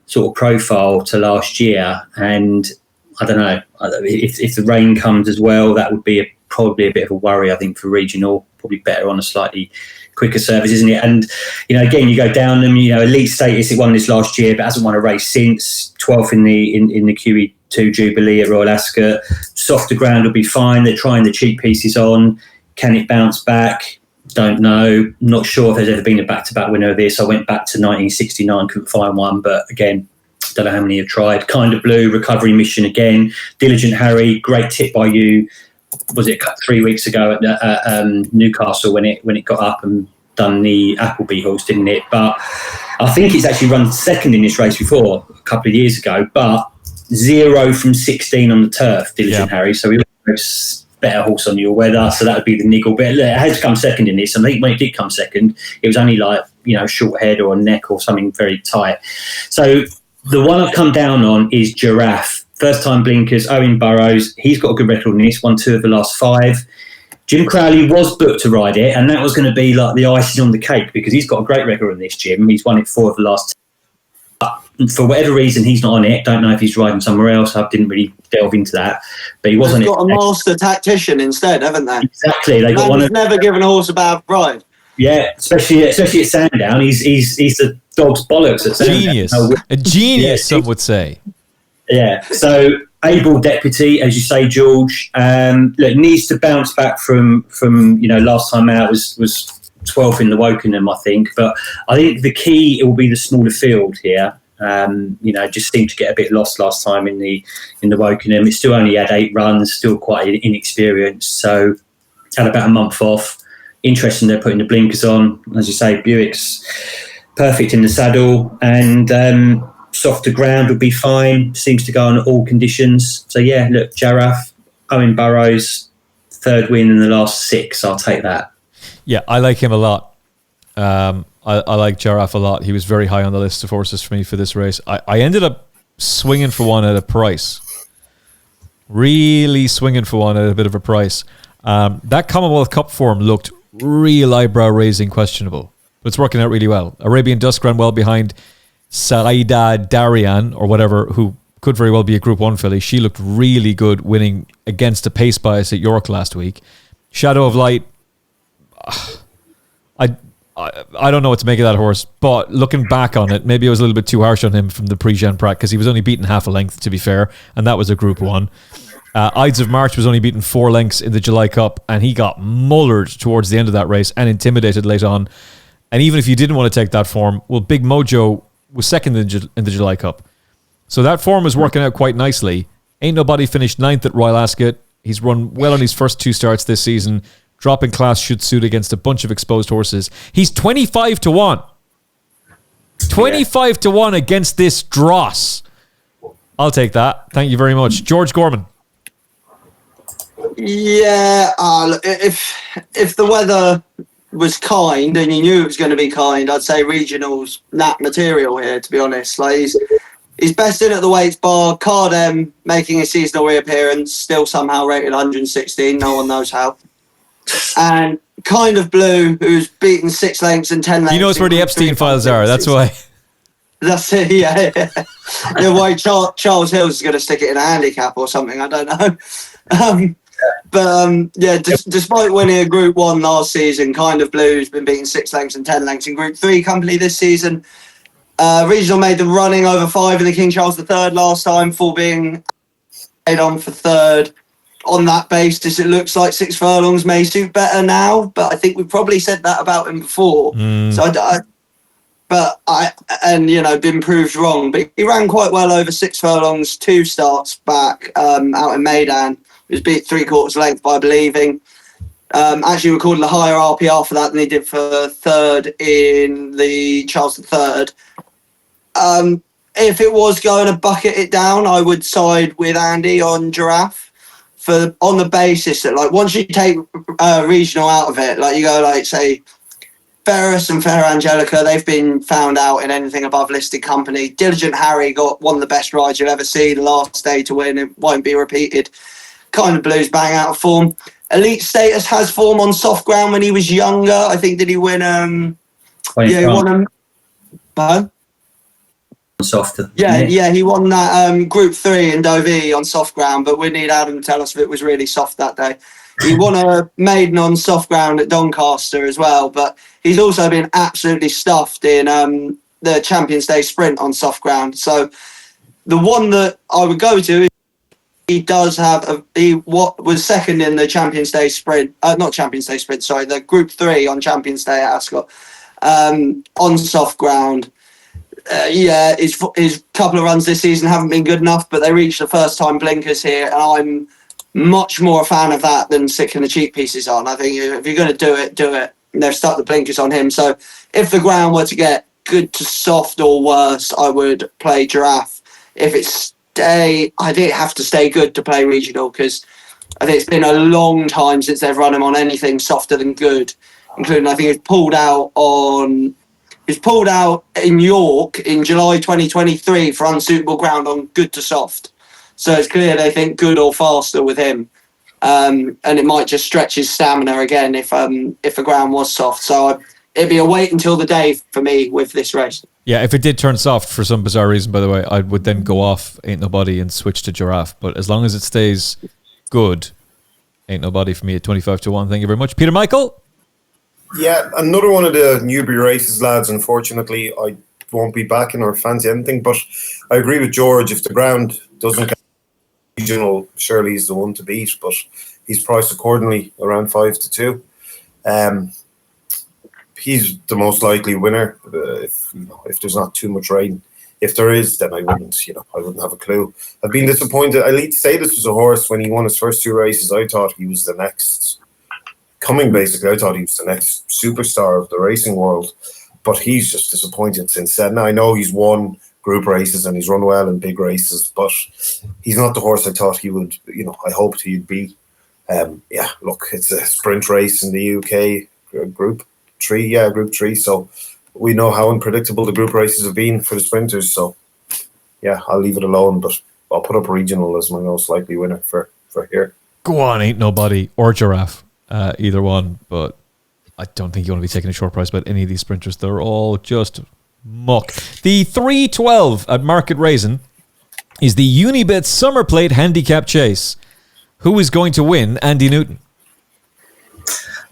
sort of profile to last year, and I don't know if the rain comes as well, that would be probably a bit of a worry, I think, for Regional. Probably better on a slightly quicker service, isn't it? And again, you go down them. Elite status, it won this last year, but hasn't won a race since. 12th in the QE2 Jubilee at Royal Ascot. Softer ground will be fine. They're trying the cheap pieces on. Can it bounce back? Don't know. Not sure if there's ever been a back-to-back winner of this. I went back to 1969, couldn't find one, but again, don't know how many have tried. Kind of Blue, Recovery Mission again. Diligent Harry, great tip by you. Was it 3 weeks ago at Newcastle when it got up and done the Appleby horse, didn't it? But I think it's actually run second in this race before, a couple of years ago, but 0 from 16 on the turf, Diligent Harry. So he was better horse on your weather, so that would be the niggle. But it had to come second in this. I think when it did come second, it was only like, short head or a neck or something very tight. So the one I've come down on is Giraffe. First time blinkers, Owen Burrows. He's got a good record in this, won 2 of the last 5. Jim Crowley was booked to ride it, and that was going to be like the icing on the cake, because he's got a great record in this, Jim. He's won it 4 of the last 10. But for whatever reason, he's not on it. Don't know if he's riding somewhere else. I didn't really delve into that. But he was on it. They've got a master tactician instead, haven't they? Exactly. They got one. He's never given a horse a bad ride. Yeah, especially at Sandown. He's the dog's bollocks at Sandown. Genius. A genius, some would say. Yeah, so able deputy, as you say, George. Needs to bounce back from last time out was 12th in the Wokingham, I think. But I think the key, it will be the smaller field here. Just seemed to get a bit lost last time in the Wokingham. It still only had 8 runs, still quite inexperienced. So had about a month off. Interesting, they're putting the blinkers on. As you say, Buick's perfect in the saddle, and softer ground would be fine. Seems to go on all conditions. So yeah, look, Giraffe, Owen Burrows, 3rd win in the last 6. I'll take that. Yeah, I like him a lot. I like Giraffe a lot. He was very high on the list of horses for me for this race. I ended up swinging for one at a price. Really swinging for one at a bit of a price. That Commonwealth Cup form looked real eyebrow-raising questionable. But it's working out really well. Arabian Dusk ran well behind Saida Darian, or whatever, who could very well be a Group 1 filly. She looked really good, winning against a pace bias at York last week. Shadow of Light, I don't know what to make of that horse, but looking back on it, maybe I was a little bit too harsh on him from the pre-Jean Prat, because he was only beaten half a length, to be fair, and that was a Group 1. Ides of March was only beaten 4 lengths in the July Cup, and he got mullered towards the end of that race and intimidated late on. And even if you didn't want to take that form, well, Big Mojo was second in the July Cup. So that form was working out quite nicely. Ain't Nobody finished 9th at Royal Ascot. He's run well on his first 2 starts this season. Dropping class should suit against a bunch of exposed horses. He's 25 to 1. 25 to 1 against this dross. I'll take that. Thank you very much. George Gorman. Yeah, if the weather was kind and you knew it was going to be kind, I'd say regionals nat material here, to be honest. Like he's best in at the weights bar. Cardem making a seasonal reappearance, still somehow rated 116. No one knows how. And Kind of Blue, who's beaten 6 lengths and 10 lengths. He knows where the Epstein files are. That's why. That's it. Yeah. The way Charles Hills is going to stick it in a handicap or something. I don't know. Despite winning a Group 1 last season, Kind of Blue's been beating 6 lengths and 10 lengths in Group 3 company this season. Regional made them running over 5 in the King Charles III last time, for being paid on for 3rd. On that basis, it looks like 6 furlongs may suit better now, but I think we've probably said that about him before. Been proved wrong. But he ran quite well over 6 furlongs, 2 starts back out in Meydan. He was beat 3/4 length by Believing. Actually recorded a higher RPR for that than he did for 3rd in the Charles III. If it was going to bucket it down, I would side with Andy on Giraffe on the basis that, like, once you take regional out of it, like you go, like, say, Ferris and Fair Angelica, they've been found out in anything above listed company. Diligent Harry got one of the best rides you'll ever see the last day to win. It won't be repeated. Kind of Blues bang out of form. Elite Status has form on soft ground when he was younger. I think, did he win? He won softer. He won that Group 3 in Deauville on soft ground, but we need Adam to tell us if it was really soft that day. He won a maiden on soft ground at Doncaster as well, but he's also been absolutely stuffed in the Champions Day sprint on soft ground. So the one that I would go to, he does have what was second in the Champions Day sprint, the Group 3 on Champions Day at Ascot, on soft ground. His couple of runs this season haven't been good enough, but they reached the first time blinkers here, and I'm much more a fan of that than sticking the cheek pieces on. I think if you're going to do it. And they've stuck the blinkers on him. So if the ground were to get good to soft or worse, I would play Giraffe. If I think it have to stay good to play regional, because I think it's been a long time since they've run him on anything softer than good, including, I think, he's pulled out in York in July 2023 for unsuitable ground on good to soft. So it's clear they think good or faster with him. And it might just stretch his stamina again if the ground was soft. So it'd be a wait until the day for me with this race. Yeah, if it did turn soft for some bizarre reason, by the way, I would then go off Ain't Nobody and switch to Giraffe. But as long as it stays good, Ain't Nobody for me at 25 to 1. Thank you very much. Peter Michael? Yeah, another one of the Newbury races, lads. Unfortunately, I won't be backing or fancy anything, but I agree with George. If the ground doesn't get regional, surely he's the one to beat, but he's priced accordingly around 5 to 2. He's the most likely winner if there's not too much rain. If there is, then I wouldn't have a clue. I've been disappointed. Elite Status was a horse when he won his first 2 races. I thought he was the next coming, basically. I thought he was the next superstar of the racing world, but he's just disappointed since then. Now, I know he's won group races and he's run well in big races, but he's not the horse I thought he would, I hoped he'd be. Look, it's a sprint race in the UK, Group 3, so we know how unpredictable the group races have been for the sprinters, so yeah, I'll leave it alone, but I'll put up regional as my most likely winner for here. Go on, Ain't Nobody or Giraffe. Either one, but I don't think you want to be taking a short price about any of these sprinters. They're all just muck. The 3:12 at Market Rasen is the Unibet Summer Plate Handicap Chase. Who is going to win? Andy Newton.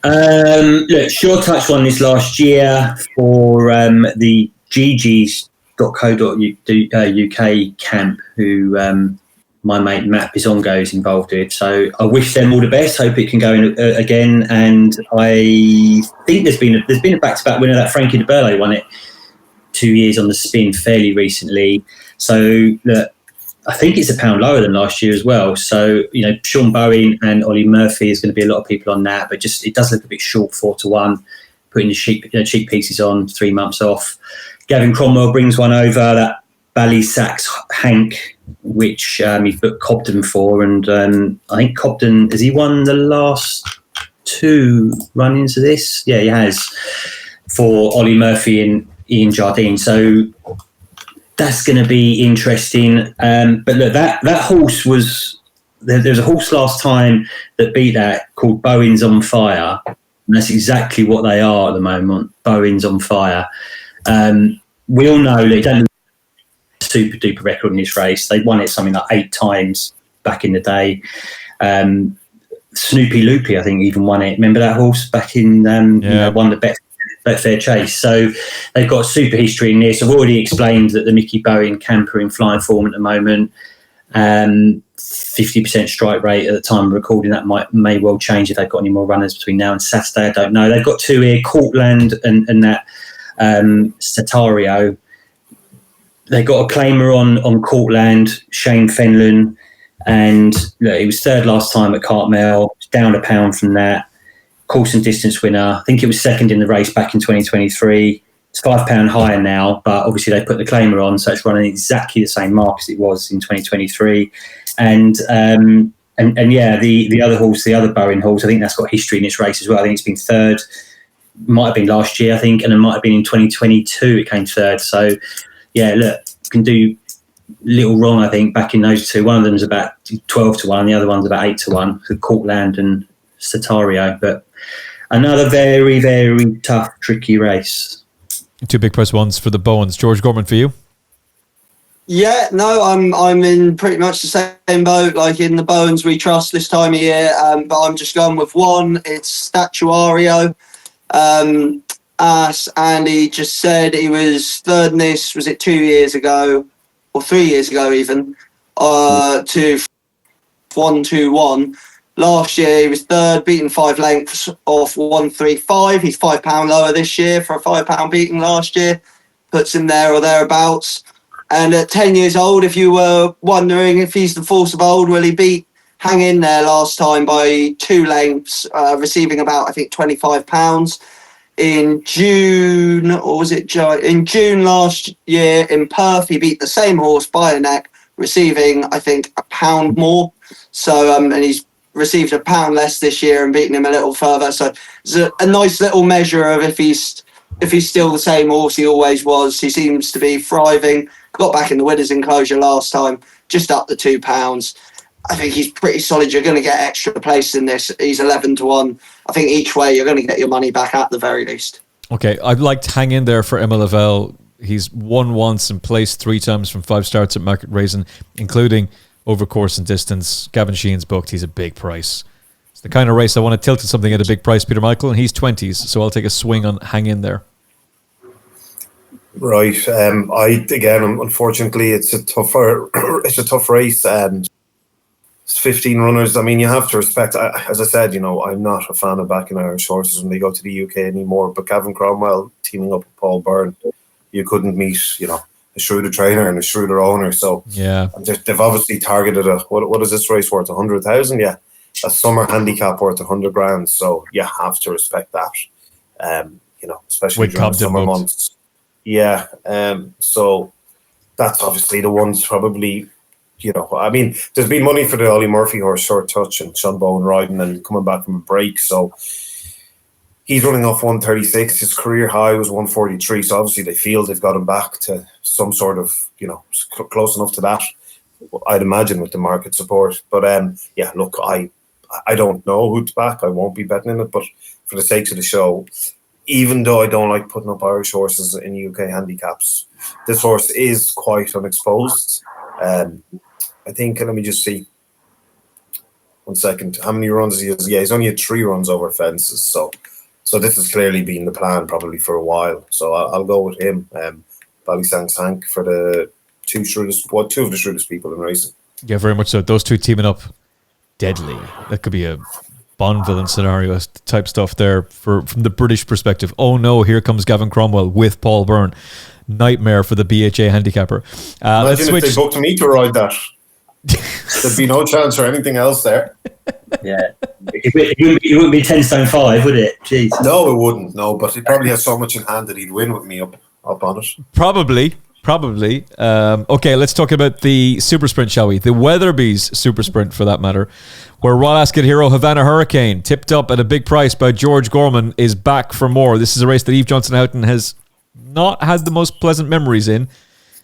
Look, Sure Touch won this last year for the gg's.co.uk camp, who my mate Matt Bizongo is involved with. So I wish them all the best. Hope it can go in again. And I think there's been a back-to-back winner. That Frankie de Burle won it 2 years on the spin fairly recently. So I think it's £1 lower than last year as well. So, Sean Bowen and Ollie Murphy is going to be a lot of people on that, but just it does look a bit short, 4-1, putting the cheap pieces on, 3 months off. Gavin Cromwell brings one over, that Ballysax Hank, which he booked Cobden for. And I think Cobden, has he won the last 2 run-ins of this? Yeah, he has, for Ollie Murphy and Ian Jardine. So that's going to be interesting. But look, that horse was... There was a horse last time that beat that called Bowen's on Fire. And that's exactly what they are at the moment. Bowen's on Fire. We all know they don't have a super duper record in this race. They won it something like 8 times back in the day. Snoopy Loopy, I think, even won it. Remember that horse back in won the Betfair Chase. So they've got a super history in this. I've already explained that the Mickey Bowen camper in flying form at the moment. 50% strike rate at the time of recording. That may well change if they've got any more runners between now and Saturday. I don't know. They've got 2 here, Courtland and that Satario. They got a claimer on Courtland, Shane Fenlon, and look, he was 3rd last time at Cartmel, down £1 from that. Course and distance winner. I think it was 2nd in the race back in 2023. It's £5 higher now, but obviously they put the claimer on, so it's running exactly the same mark as it was in 2023. And yeah, the other horse, the other Bowen horse, I think that's got history in this race as well. I think it's been 3rd. Might have been last year, I think, and it might have been in 2022 it came 3rd. So yeah, look, can do little wrong, I think, back in those 2. One of them's about 12-1, the other one's about 8-1 for Courtland and Satario. But another very, very tough, tricky race. 2 big price ones for the Bowens. George Gorman, for you? Yeah, no, I'm in pretty much the same boat. Like in the Bowens we trust this time of year, but I'm just going with one. It's Statuario. As Andy just said, he was 3rd in this, was it 2 years ago, or 3 years ago even, to 1-2-1. Last year he was 3rd, beaten 5 lengths off 135. He's £5 lower this year for a £5 beating last year. Puts him there or thereabouts. And at 10 years old, if you were wondering if he's the force of old, well, he beat Hang In There last time by 2 lengths, receiving about, I think, £25. In June, or was it in June last year in Perth, he beat the same horse by a neck, receiving, I think, £1 more. So, and he's received £1 less this year and beaten him a little further. So it's a nice little measure of if he's still the same horse he always was. He seems to be thriving. Got back in the winner's enclosure last time, just up the £2. I think he's pretty solid. You're going to get extra place in this. He's 11-1. I think each way you're going to get your money back at the very least. Okay, I'd like to hang in there for Emma Lavelle. He's won once and placed 3 times from 5 starts at Market Rasen, including over course and distance. Gavin Sheehan's booked. He's a big price. It's the kind of race I want to tilt to something at a big price, Peter Michael, and he's 20s, so I'll take a swing on hang in there. Right. Unfortunately, it's a tough race, and it's 15 runners. I mean, you have to respect. As I said, I'm not a fan of backing Irish horses when they go to the UK anymore. But Gavin Cromwell teaming up with Paul Byrne, you couldn't meet, a shrewder trainer and a shrewder owner. So yeah, they've obviously targeted what is this race worth? 100,000? Yeah, a summer handicap worth 100 grand. So you have to respect that. Especially with during summer months. Yeah, so that's obviously the ones probably, there's been money for the Ollie Murphy horse, Short Touch, and Sean Bowen riding and coming back from a break. So he's running off 136. His career high was 143. So obviously they feel they've got him back to some sort of, close enough to that, I'd imagine, with the market support. But look, I don't know who to back. I won't be betting in it. But for the sakes of the show, even though I don't like putting up Irish horses in UK handicaps, this horse is quite unexposed. I think, let me just see. 1 second. How many runs he has? Yeah, he's only had 3 runs over fences. So this has clearly been the plan probably for a while. So I'll go with him. Ballysanks Hank for the two of the shrewdest people in racing. Yeah, very much so. Those two teaming up, deadly. That could be a Bond villain scenario type stuff there from the British perspective. Oh no, here comes Gavin Cromwell with Paul Byrne. Nightmare for the BHA handicapper. Imagine if they booked me to ride that. There'd be no chance for anything else there. Yeah, it wouldn't be 10 stone 5, would it? Jeez. No, it wouldn't. No, but he probably has so much in hand that he'd win with me up on it. Probably. Okay, let's talk about the super sprint, shall we? The Weatherby's super sprint, for that matter, where Royal Ascot hero Havana Hurricane, tipped up at a big price by George Gorman, is back for more. This is a race that Eve Johnson Houghton has not had the most pleasant memories in,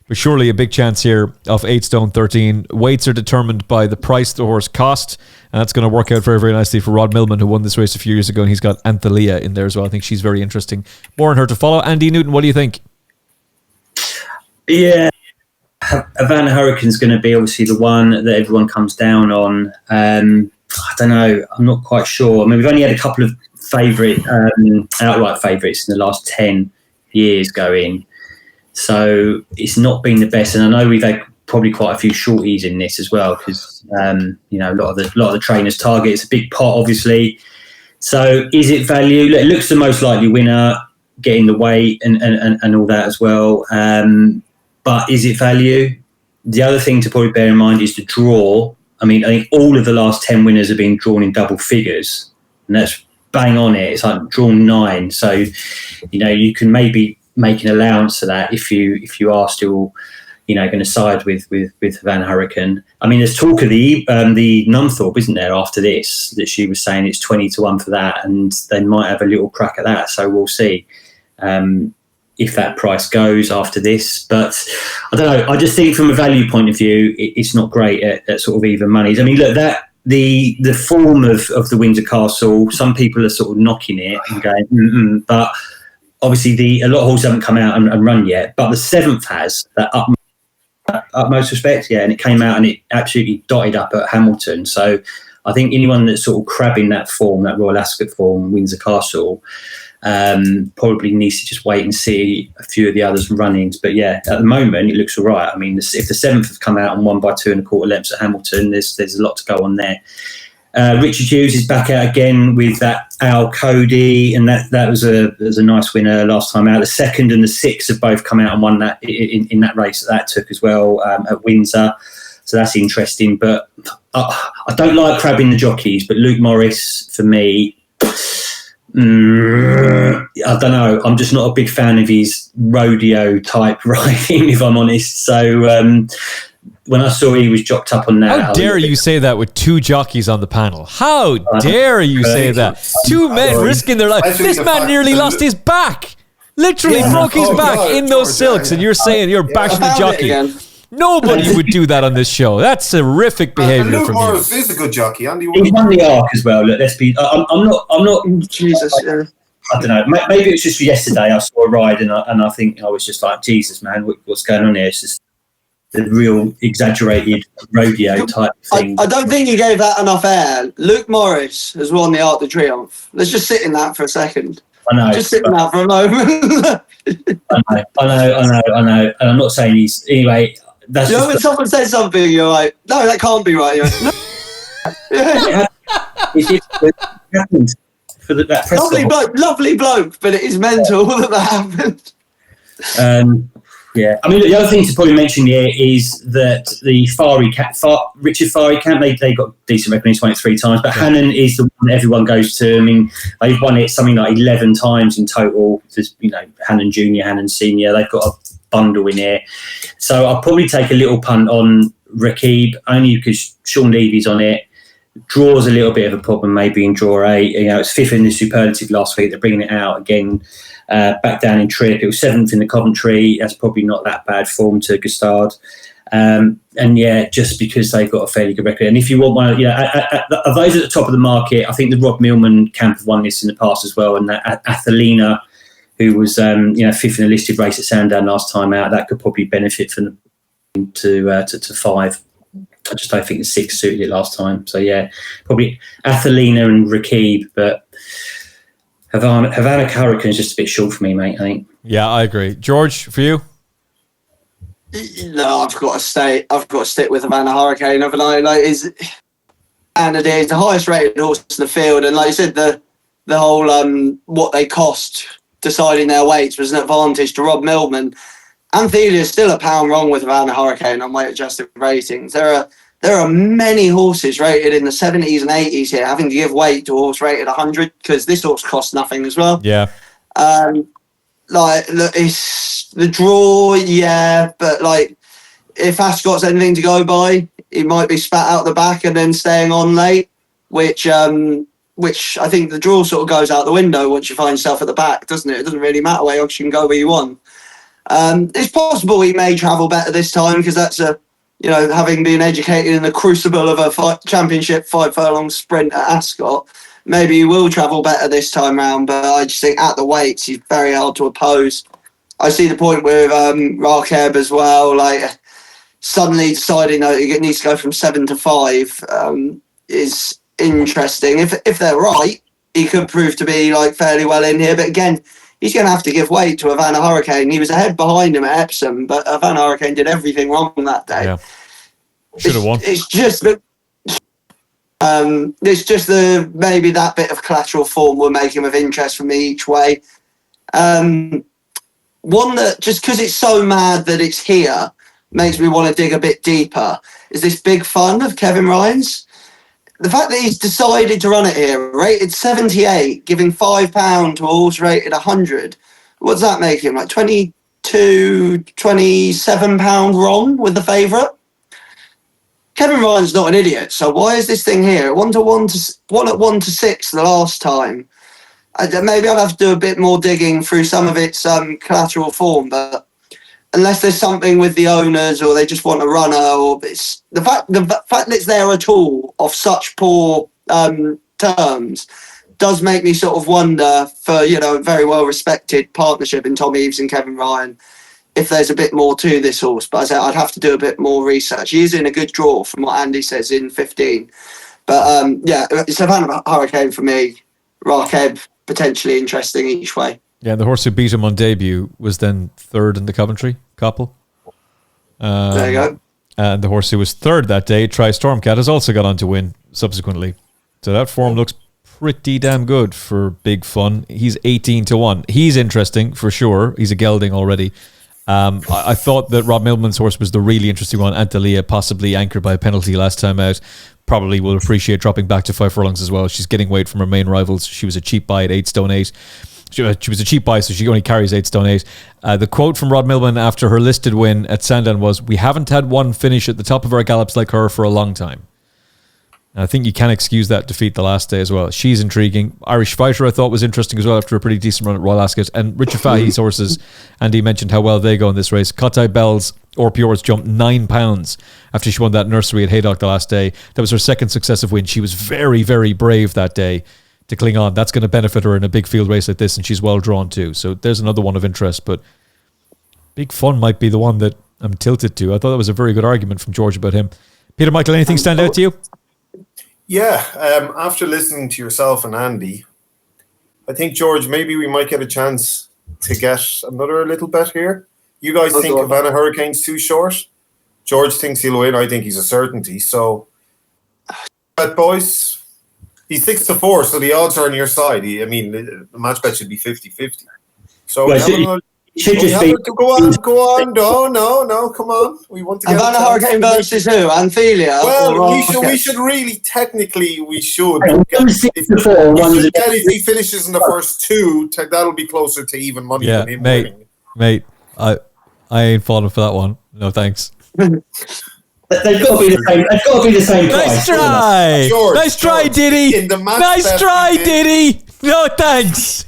but surely a big chance here of 8 stone 13. Weights are determined by the price the horse cost, and that's going to work out very, very nicely for Rod Millman, who won this race a few years ago, and he's got Anthalia in there as well. I think she's very interesting. More on her to follow. Andy Newton, what do you think? Yeah, Havana Hurricane's going to be obviously the one that everyone comes down on. I don't know. I'm not quite sure. I mean, we've only had a couple of outright favourites in the last 10 years going. So it's not been the best. And I know we've had probably quite a few shorties in this as well because, a lot of the trainers target. It's a big pot, obviously. So is it value? It looks the most likely winner, getting the weight and all that as well. But is it value? The other thing to probably bear in mind is the draw. I mean, I think all of the last 10 winners have been drawn in double figures, and that's bang on it. It's like drawn 9. So, you can maybe make an allowance for that if you are still, going to side with Havana Hurricane. I mean, there's talk of the Numthorpe, isn't there, after this, that she was saying it's 20-1 for that, and they might have a little crack at that. So we'll see. If that price goes after this, but I don't know. I just think from a value point of view, it's not great at sort of even monies. I mean, look, that the form of the Windsor Castle, some people are sort of knocking it and going, but obviously a lot of horses haven't come out and run yet. But the 7th has that utmost respect, and it came out and it absolutely dotted up at Hamilton. So I think anyone that's sort of crabbing that form, that Royal Ascot form, Windsor Castle, probably needs to just wait and see a few of the others runnings. But yeah, at the moment it looks all right. I mean, if the 7th have come out and won by 2 1/4 lengths at Hamilton, there's a lot to go on there. Richard Hughes is back out again with that Al Cody, and that was a nice winner last time out. The 2nd and the 6th have both come out and won that in that race that took as well at Windsor. So that's interesting. But I don't like crabbing the jockeys, but Luke Morris for me. I don't know. I'm just not a big fan of his rodeo type riding, if I'm honest. So when I saw he was jocked up on that, how dare you say that with 2 jockeys on the panel? How dare you say that? 2 men risking their life. This man nearly lost his back. Literally broke his back in those silks, and you're saying you're bashing the jockey. Nobody would do that on this show. That's horrific behaviour from you. Luke Morris is a good jockey. Andy, he won the Arc as well. Look, let's be. I'm not. Jesus. I don't know. Maybe it's just yesterday. I saw a ride and I think I was just like, Jesus, man, what's going on here? It's just the real exaggerated rodeo type thing. I don't think you gave that enough air. Luke Morris has won the Arc de Triomphe. Let's just sit in that for a second. I know. Just sit in that for a moment. I know. And I'm not saying he's anyway. That's when someone says something, you're like, no, that can't be right. You're like, no. It happened for that lovely bloke, but it is mental that happened. Yeah, I mean, the other thing to probably mention here is that the Richard Fari Camp, they got decent recognition, won it 3 times, but Hannon is the one that everyone goes to. I mean, they've won it something like 11 times in total. There's, Hannon Junior, Hannon Senior. They've got a bundle in here. So I'll probably take a little punt on Rakib, only because Sean Levy's on it. Draw's a little bit of a problem, maybe in draw 8. It's 5th in the Superlative last week. They're bringing it out again. Back down in trip, it was 7th in the Coventry. That's probably not that bad form to Gustard, and just because they've got a fairly good record. And if you want one, of those at the top of the market, I think the Rod Millman camp have won this in the past as well. And that Athelina, who was 5th in the listed race at Sandown last time out, that could probably benefit from to 5. I just don't think the 6 suited it last time. So yeah, probably Athelina and Rakib, but. Havana Hurricane is just a bit short for me, mate, I think. Yeah, I agree. George, for you? No, I've got to stick with Havana Hurricane, haven't I? Like, and it is the highest rated horse in the field, and like you said, the whole what they cost deciding their weights was an advantage to Rob Millman. Anthelia is still a pound wrong with Havana Hurricane on weight adjusted ratings. There are many horses rated in the 70s and 80s here having to give weight to a horse rated 100 because this horse costs nothing as well. Yeah. Like, look, it's the draw, yeah, but like, if Ascot's anything to go by, he might be spat out the back and then staying on late, which I think the draw sort of goes out the window once you find yourself at the back, doesn't it? It doesn't really matter where you can go where you want. It's possible he may travel better this time because that's having been educated in the crucible of a championship 5 furlong sprint at Ascot, maybe he will travel better this time round, but I just think at the weights, he's very hard to oppose. I see the point with Rakeb as well, like suddenly deciding that he needs to go from 7 to 5 is interesting. If they're right, he could prove to be like fairly well in here, but again, he's going to have to give weight to Havana Hurricane. He was ahead behind him at Epsom, but Havana Hurricane did everything wrong that day. Yeah. Should have won. It's just maybe that bit of collateral form will make him of interest for me each way. One that, just because it's so mad that it's here, makes me want to dig a bit deeper, is this Big Fun of Kevin Ryan's. The fact that he's decided to run it here, rated 78, giving £5 to a horse rated 100, what does that make him? Like 22, £27 wrong with the favourite? Kevin Ryan's not an idiot, so why is this thing here? One at 1 to 6 the last time. Maybe I'll have to do a bit more digging through some of its collateral form, but unless there's something with the owners or they just want a runner, or it's the fact that it's there at all of such poor terms does make me sort of wonder for a very well respected partnership in Tom Eaves and Kevin Ryan, if there's a bit more to this horse. But I'd have to do a bit more research. He is in a good draw from what Andy says in 15. But it's Havana Hurricane for me. Rakeb, potentially interesting each way. Yeah, the horse who beat him on debut was then third in the Coventry couple. There you go. And the horse who was third that day, Try Stormcat, has also got on to win subsequently. So that form looks pretty damn good for Big Fun. He's 18 to 1. He's interesting for sure. He's a gelding already. I thought that Rob Millman's horse was the really interesting one. Antalya, possibly anchored by a penalty last time out. Probably will appreciate dropping back to 5 furlongs as well. She's getting weight from her main rivals. She was a cheap buy at 8 stone 8. She was a cheap buy, so she only carries 8 stone 8. The quote from Rod Millman after her listed win at Sandown was, "We haven't had one finish at the top of our gallops like her for a long time." And I think you can excuse that defeat the last day as well. She's intriguing. Irish Fighter I thought was interesting as well after a pretty decent run at Royal Ascot. And Richard Fahey's horses, Andy mentioned how well they go in this race. Kotai Bell's Orpiore's jumped £9 after she won that nursery at Haydock the last day. That was her second successive win. She was very, very brave that day to cling on. That's going to benefit her in a big field race like this, and she's well drawn too. So there's another one of interest, but Big Fun might be the one that I'm tilted to. I thought that was a very good argument from George about him. Peter, Michael, anything stand out to you? Yeah, after listening to yourself and Andy, I think, George, maybe we might get a chance to get another little bet here. You guys think Havana Hurricane's too short? George thinks he'll win. I think he's a certainty. So, bet, boys. He's 6 to 4, so the odds are on your side. The match bet should be 50-50. So should just be. Go on. No, come on. We want to get Havana Hurricane versus who? Anthelia? Well, we should really, technically, we should. If he finishes in the first 2, that'll be closer to even money than him winning. Mate, I ain't falling for that one. No, thanks. They've got to be the same. Nice try, George, nice try, Diddy. Nice try, Diddy. No thanks.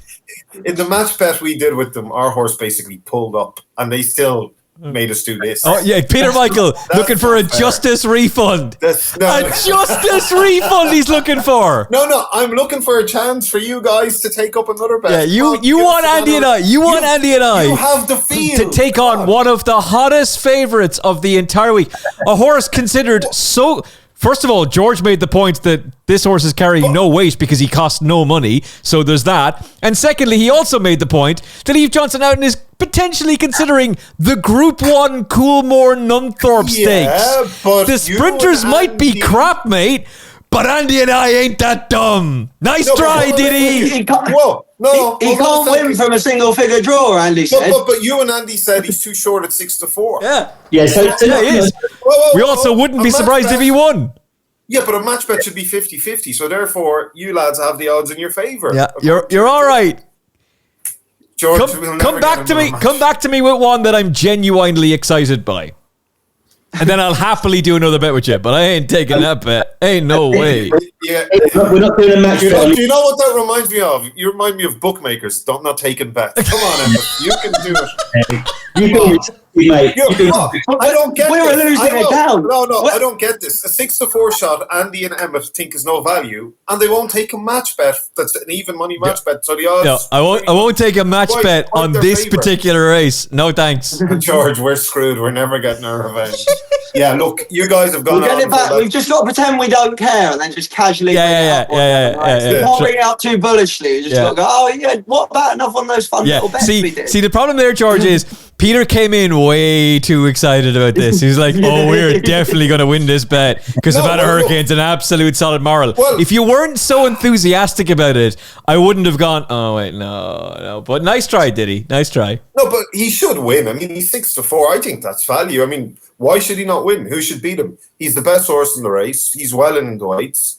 In the match bet we did with them, our horse basically pulled up, and they still made us do this. Oh yeah, Peter Michael looking for a justice refund. Justice refund. He's looking for. No, I'm looking for a chance for you guys to take up another bet. Yeah, you want Andy and I. You want Andy and I. You have the field to take on one of the hottest favourites of the entire week. A horse considered so. First of all, George made the point that this horse is carrying no weight because he costs no money. So there's that. And secondly, he also made the point that Eve Johnson out in his potentially considering the Group 1 Coolmore Nunthorpe Stakes. But the sprinters might be crap, mate, but Andy and I ain't that dumb. Nice try, Diddy. He can't win from a single figure draw, Andy said. But you and Andy said he's too short at 6-4. Yeah. Yeah, so he is. We also wouldn't be surprised if he won. Yeah, but a match bet should be 50-50, so therefore you lads have the odds in your favour. Yeah, you're all right. George, come back to me. Come back to me with one that I'm genuinely excited by, and then I'll happily do another bet with you. But I ain't taking that bet. Ain't no way. Yeah, we're not doing a match bet. Do you know what that reminds me of? You remind me of bookmakers not taking bets. Come on, Emmet, you can do it. Mate. I don't get we were this. losing it down. No, I don't get this. A 6-4 shot, Andy and Emmet think is no value, and they won't take a match bet that's an even money match bet. So the odds. No, I won't take a match bet on this particular race. No thanks. George, we're screwed. We're never getting our revenge. Yeah, look, you guys have gone. We'll get it back. We've just got to pretend we don't care, and then just casually. Yeah. You can't bring it out too bullishly. You just got to go. Oh yeah, what about enough on those fun little bets we did? See, the problem there, George, is Peter came in way too excited about this. He's like, "Oh, we're definitely going to win this bet because Savannah Hurricane's an absolute solid moral." Well, if you weren't so enthusiastic about it, I wouldn't have gone. Oh wait, no. But nice try, Diddy. Nice try. No, but he should win. I mean, he's 6-4. I think that's value. I mean, why should he not win? Who should beat him? He's the best horse in the race. He's well in the weights.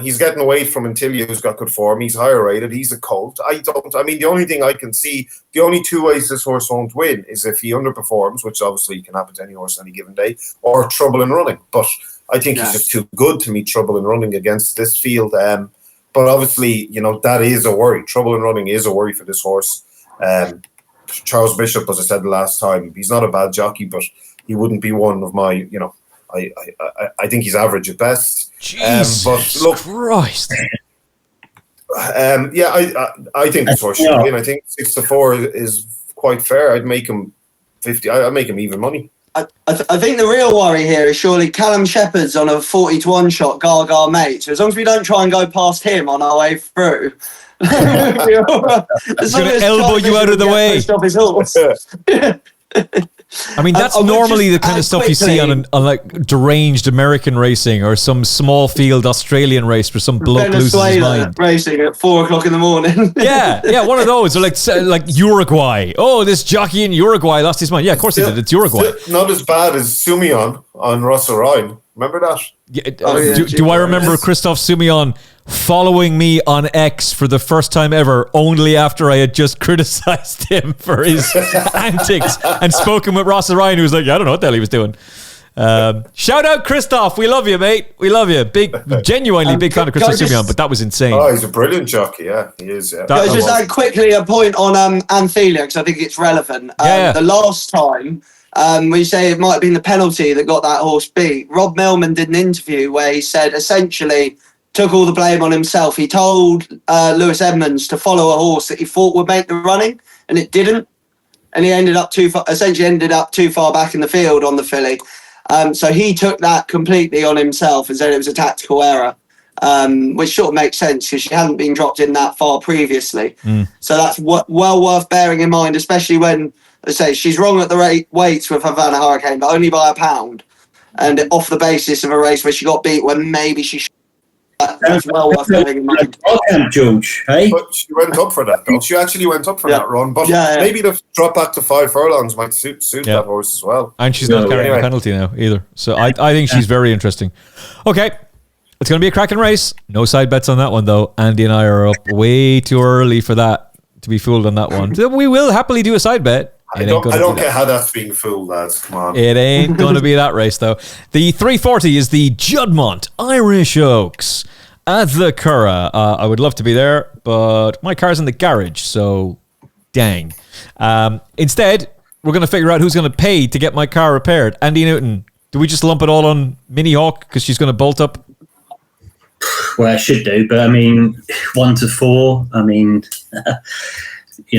He's getting away from Antilia, who's got good form. He's higher rated. He's a colt. The only thing I can see, the only two ways this horse won't win is if he underperforms, which obviously can happen to any horse on any given day, or trouble in running. But I think he's just too good to meet trouble in running against this field. But obviously, that is a worry. Trouble in running is a worry for this horse. Charles Bishop, as I said the last time, he's not a bad jockey, but he wouldn't be one of my, I think he's average at best. Jesus but look, Christ. I think this horse should win. I think 6-4 is quite fair. I'd make him 50. I'd make him even money. I think the real worry here is surely Callum Shepherd's on a 40-1 shot, Gaga mate. So as long as we don't try and go past him on our way through, He's going to elbow you out of the way. Stop his horse. I mean, that's normally the kind of stuff you see on like deranged American racing or some small field Australian race where some bloke loses his mind. Racing at 4 o'clock in the morning. yeah, one of those. Or like Uruguay. Oh, this jockey in Uruguay lost his mind. Yeah, of course he did. It's Uruguay. Not as bad as Sumion on Russell Ryan. Remember that? Yeah, do I remember Christophe Soumillon following me on X for the first time ever, only after I had just criticised him for his antics and spoken with Ross Ryan, who was like, I don't know what the hell he was doing. Shout out Christophe, we love you, mate. We love you. Genuinely big fan of Christophe Soumillon, but that was insane. Oh, he's a brilliant jockey. Yeah, he is. Yeah. Just add quickly a point on Anthelia, because I think it's relevant. The last time. We say it might have been the penalty that got that horse beat. Rob Millman did an interview where he said essentially took all the blame on himself. He told Lewis Edmonds to follow a horse that he thought would make the running, and it didn't. And he ended up too far back in the field on the filly. So he took that completely on himself and said it was a tactical error, which sort of makes sense because she hadn't been dropped in that far previously. So that's well worth bearing in mind, especially when, I say, she's wrong at the weights with Havana Hurricane, but only by a pound, and off the basis of a race where she got beat when maybe she should. That's well worth bearing in mind. George, hey? But she went up for that, though. She actually went up for that run, but maybe the drop back to 5 furlongs might suit that horse as well. And she's not carrying a penalty now either. So I think she's very interesting. Okay. It's going to be a cracking race. No side bets on that one, though. Andy and I are up way too early for that, to be fooled on that one. We will happily do a side bet. I don't get how that's being fooled, lads. Come on. It ain't going to be that race, though. The 340 is the Juddmonte Irish Oaks at the Curragh. I would love to be there, but my car's in the garage, so dang. Instead, we're going to figure out who's going to pay to get my car repaired. Andy Newton, do we just lump it all on Minnie Hawk because she's going to bolt up? Well, I should do, but I mean, 1 to 4, I mean...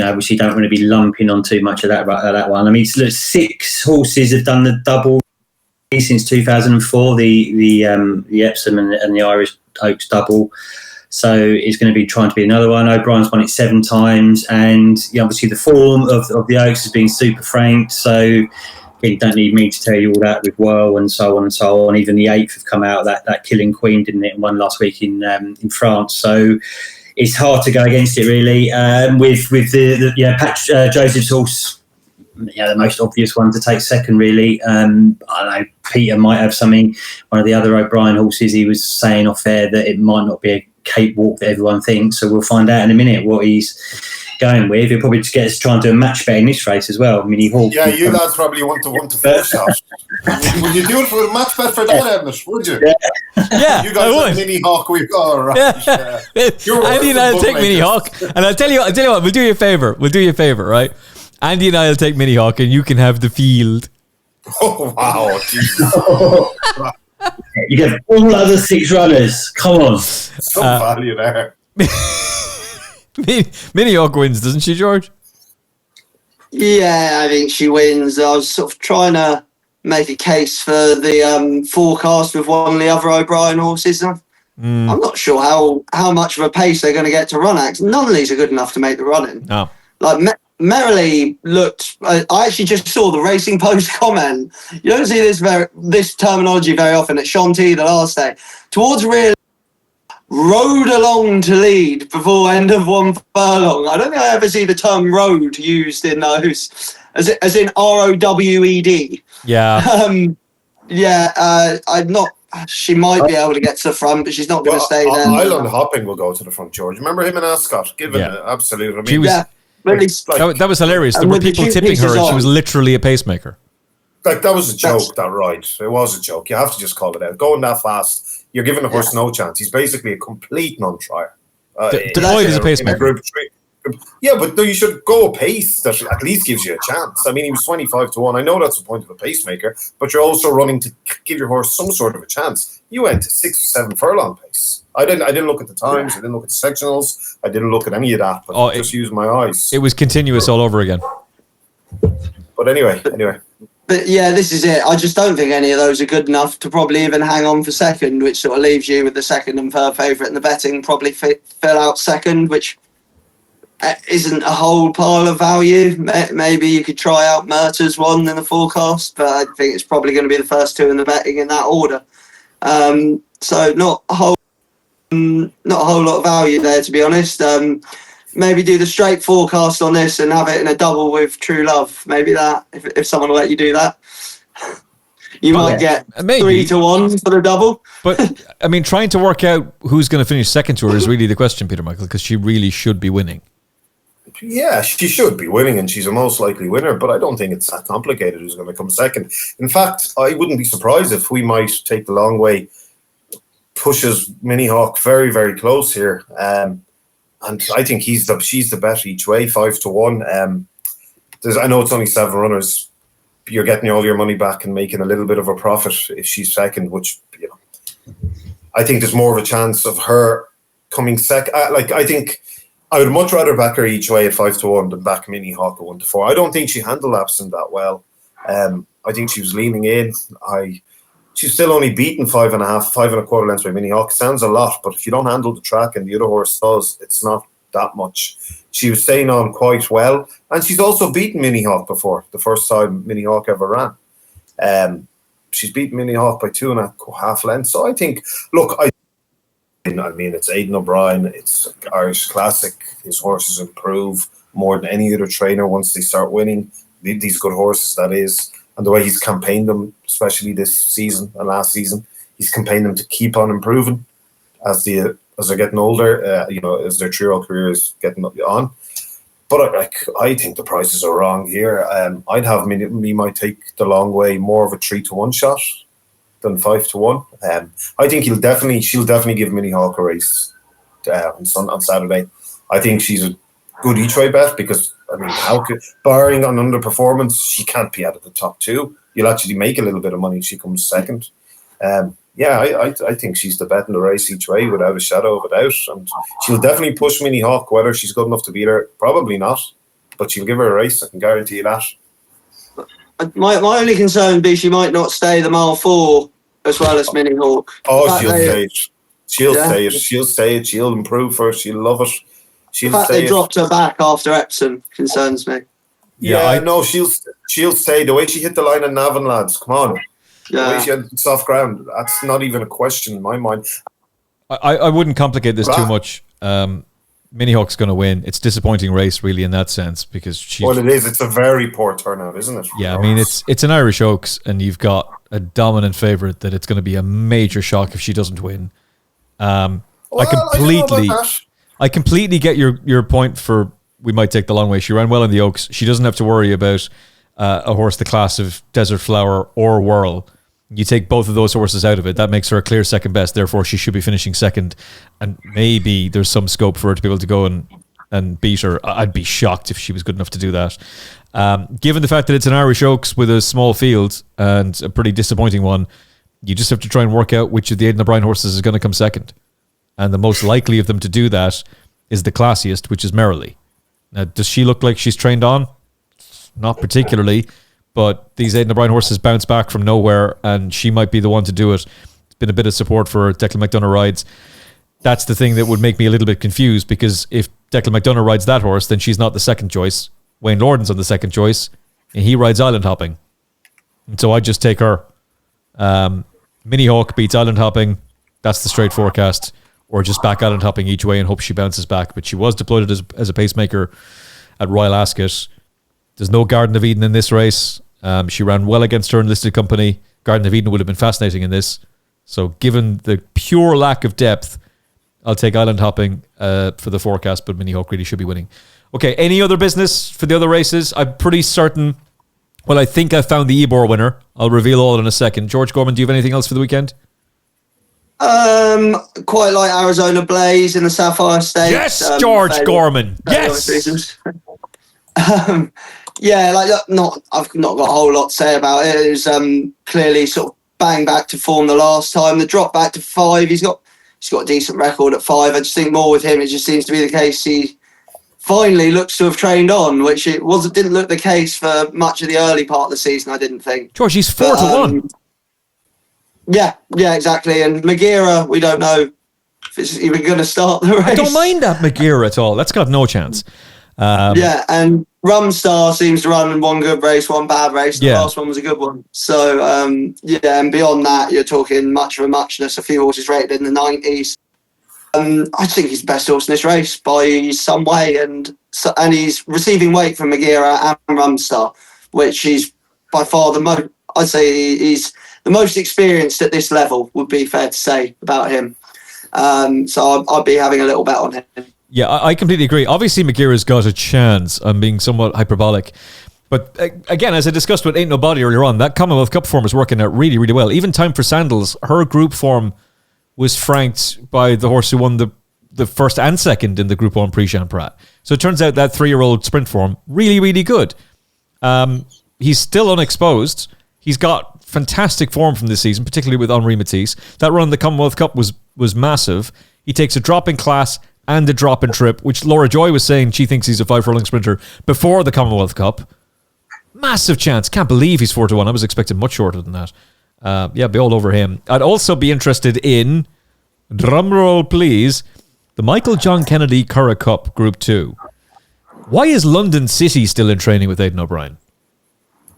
obviously don't want to be lumping on too much of that one. I mean, 6 horses have done the double since 2004, the Epsom and the Irish Oaks double. So it's going to be trying to be another one. O'Brien's won it 7 times, and obviously the form of the Oaks has been super franked. So you don't need me to tell you all that with Well and so on and so on. Even the 8th have come out, that Killing Queen, didn't it, and won last week in France. So it's hard to go against it, really. With Joseph's horse, the most obvious one to take second, really. I don't know, Peter might have something. One of the other O'Brien horses, he was saying off air that it might not be a cakewalk that everyone thinks. So we'll find out in a minute what he's going with. He'll probably just get us to try and do a match bet in this race as well. Mini Hawk. Yeah, you lads probably want to 4 shots. Would you do it for a match bet for that, Emmet? Would you? Yeah, you guys have Mini Hawk. We've got all right. Andy and I'll take Mini Hawk, and I'll tell you what. We'll do you a favor. Right? Andy and I'll take Mini Hawk, and you can have the field. Oh wow! You get all other 6 runners. Come on, some value there. Mini Hawk wins, doesn't she, George? Yeah, I think she wins. I was sort of trying to make a case for the forecast with one of the other O'Brien horses. I'm not sure how much of a pace they're going to get to run at. None of these are good enough to make the running. No. Like Merrily looked. I actually just saw the Racing Post comment. You don't see this terminology very often. At Shanty the last day, towards real. Rode along to lead before end of 1 furlong. I don't think I ever see the term road used in those, as in ROWED. Yeah. I'm not. She might be able to get to the front, but she's not going to stay there. Island Hopping will go to the front, George. Remember him in Ascot? Absolute. I mean, that was hilarious. There were people tipping her, and she was literally a pacemaker. Like, that was a joke, that ride. It was a joke. You have to just call it out. Going that fast, you're giving the horse no chance. He's basically a complete non-trier. Deloitte is a pacemaker. Yeah, but no, you should go a pace that at least gives you a chance. I mean, he was 25 to 1. I know that's the point of a pacemaker, but you're also running to give your horse some sort of a chance. You went to 6 or 7 furlong pace. I didn't look at the times. I didn't look at the sectionals. I didn't look at any of that. But just used my eyes. It was continuous all over again. But anyway. But yeah, this is it. I just don't think any of those are good enough to probably even hang on for second, which sort of leaves you with the second and third favourite in the betting probably fill out second, which isn't a whole pile of value. Maybe you could try out Murta's one in the forecast, but I think it's probably going to be the first 2 in the betting in that order. So not a whole lot of value there, to be honest. Maybe do the straight forecast on this and have it in a double with True Love. Maybe that, if someone will let you do that. You might get 3 to 1 for the double. But, I mean, trying to work out who's going to finish second to her is really the question, Peter Michael, because she really should be winning. Yeah, she should be winning, and she's a most likely winner, but I don't think it's that complicated who's going to come second. In fact, I wouldn't be surprised if we might take the long way, pushes Mini Hawk very, very close here. And I think she's the bet each way, 5 to 1. I know it's only 7 runners. You're getting all your money back and making a little bit of a profit if she's second, which, I think there's more of a chance of her coming second. I think I would much rather back her each way at 5 to 1 than back Mini Hawk at 1 to 4. I don't think she handled Absent that well. I think she was leaning in. She's still only beaten 5.25 lengths by Mini Hawk. Sounds a lot, but if you don't handle the track and the other horse does, it's not that much. She was staying on quite well, and she's also beaten Mini Hawk before, the first time Mini Hawk ever ran. She's beaten Mini Hawk by 2.5 lengths. So I think, it's Aidan O'Brien, it's Irish Classic. His horses improve more than any other trainer once they start winning. These good horses, that is. And the way he's campaigned them, especially this season and last season, he's campaigned them to keep on improving as they're getting older, as their trio career is getting on. But I think the prices are wrong here. I'd have me might take the long way, more of a 3 to 1 shot than 5 to 1. I think she'll definitely give Mini Hawk a race on Saturday. I think she's a good each way bet because, barring an underperformance, she can't be out of the top 2. You'll actually make a little bit of money if she comes second. I think she's the bet in the race each way without a shadow of a doubt. And she'll definitely push Mini Hawk. Whether she's good enough to beat her, probably not. But she'll give her a race, I can guarantee you that. My only concern would be she might not stay the mile 4 as well as Mini Hawk. Oh, she'll stay. She'll say it. She'll say it. She'll improve her. She'll love it. The fact they dropped her back after Epsom concerns me. No, she'll stay. The way she hit the line in Navan, lads, come on. The way she had soft ground, that's not even a question in my mind. I wouldn't complicate this too much. Mini Hawk's going to win. It's a disappointing race, really, in that sense, because she's... Well, it is. It's a very poor turnout, isn't it? Yeah, I mean, it's an Irish Oaks, and you've got a dominant favourite that it's going to be a major shock if she doesn't win. I completely get your point for we might take the long way. She ran well in the Oaks. She doesn't have to worry about a horse the class of Desert Flower or Whirl. You take both of those horses out of it, that makes her a clear second best. Therefore, she should be finishing second. And maybe there's some scope for her to be able to go and beat her. I'd be shocked if she was good enough to do that. Given the fact that it's an Irish Oaks with a small field and a pretty disappointing one, you just have to try and work out which of the Aidan O'Brien horses is going to come second. And the most likely of them to do that is the classiest, which is Merrily. Now, does she look like she's trained on? Not particularly. But these Aidan O'Brien horses bounce back from nowhere, and she might be the one to do it. It's been a bit of support for Declan McDonough rides. That's the thing that would make me a little bit confused, because if Declan McDonough rides that horse, then she's not the second choice. Wayne Lorden's on the second choice, and he rides Island Hopping. And so I just take her. Mini Hawk beats Island Hopping. That's the straight forecast. Or just back Island Hopping each way and hope she bounces back. But she was deployed as a pacemaker at Royal Ascot. There's no Garden of Eden in this race. She ran well against her enlisted company. Garden of Eden would have been fascinating in this. So given the pure lack of depth, I'll take Island Hopping for the forecast, but Mini Hawk really should be winning. Okay, any other business for the other races? I'm pretty certain... Well, I think I found the Ebor winner. I'll reveal all in a second. George Gorman, do you have anything else for the weekend? Quite like Arizona Blaze in the Sapphire Stakes. Yes, George Gorman. Yes! Yeah, I've not got a whole lot to say about it. It was clearly sort of bang back to form the last time. The drop back to 5. He's got a decent record at 5. I just think more with him, it just seems to be the case. He finally looks to have trained on, which didn't look the case for much of the early part of the season. I didn't think. George, he's 4-1. Yeah, exactly. And Maghera, we don't know if it's even going to start the race. I don't mind that Maghera at all. That's got no chance. And Rumstar seems to run one good race, one bad race. The last one was a good one. So, and beyond that, you're talking much of a muchness. A few horses rated in the 90s. I think he's the best horse in this race by some way. And he's receiving weight from Maghera and Rumstar, which he's by far the most, I'd say he's the most experienced at this level, would be fair to say about him. So I'd be having a little bet on him. Yeah, I completely agree. Obviously, Maghera's got a chance. I'm being somewhat hyperbolic. But again, as I discussed with Ain't Nobody earlier on, that Commonwealth Cup form is working out really, really well. Even Time for Sandals, her group form was franked by the horse who won the first and second in the Group 1 Prix-Champrat. So it turns out that 3-year-old sprint form, really, really good. He's still unexposed. He's got fantastic form from this season, particularly with Henri Matisse. That run in the Commonwealth Cup was massive. He takes a drop in class and a drop in trip, which Laura Joy was saying she thinks he's a 5-furlong sprinter before the Commonwealth Cup. Massive chance. Can't believe he's 4-1. I was expecting much shorter than that. Be all over him. I'd also be interested in, drumroll please, the Michael John Kennedy Curragh Cup Group 2. Why is London City still in training with Aidan O'Brien?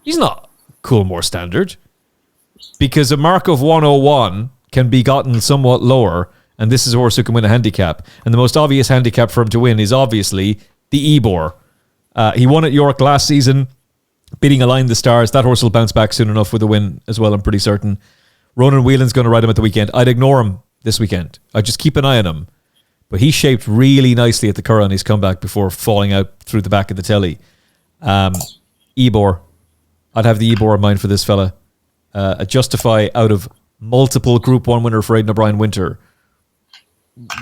He's not Coolmore standard. Because a mark of 101 can be gotten somewhat lower, and this is a horse who can win a handicap. And the most obvious handicap for him to win is obviously the Ebor. He won at York last season, beating Align the Stars. That horse will bounce back soon enough with a win as well, I'm pretty certain. Ronan Whelan's going to ride him at the weekend. I'd ignore him this weekend. I'd just keep an eye on him. But he shaped really nicely at the Curragh on his comeback before falling out through the back of the telly. Ebor. I'd have the Ebor in mind for this fella. A Justify out of multiple Group 1 winner for Aidan O'Brien Winter.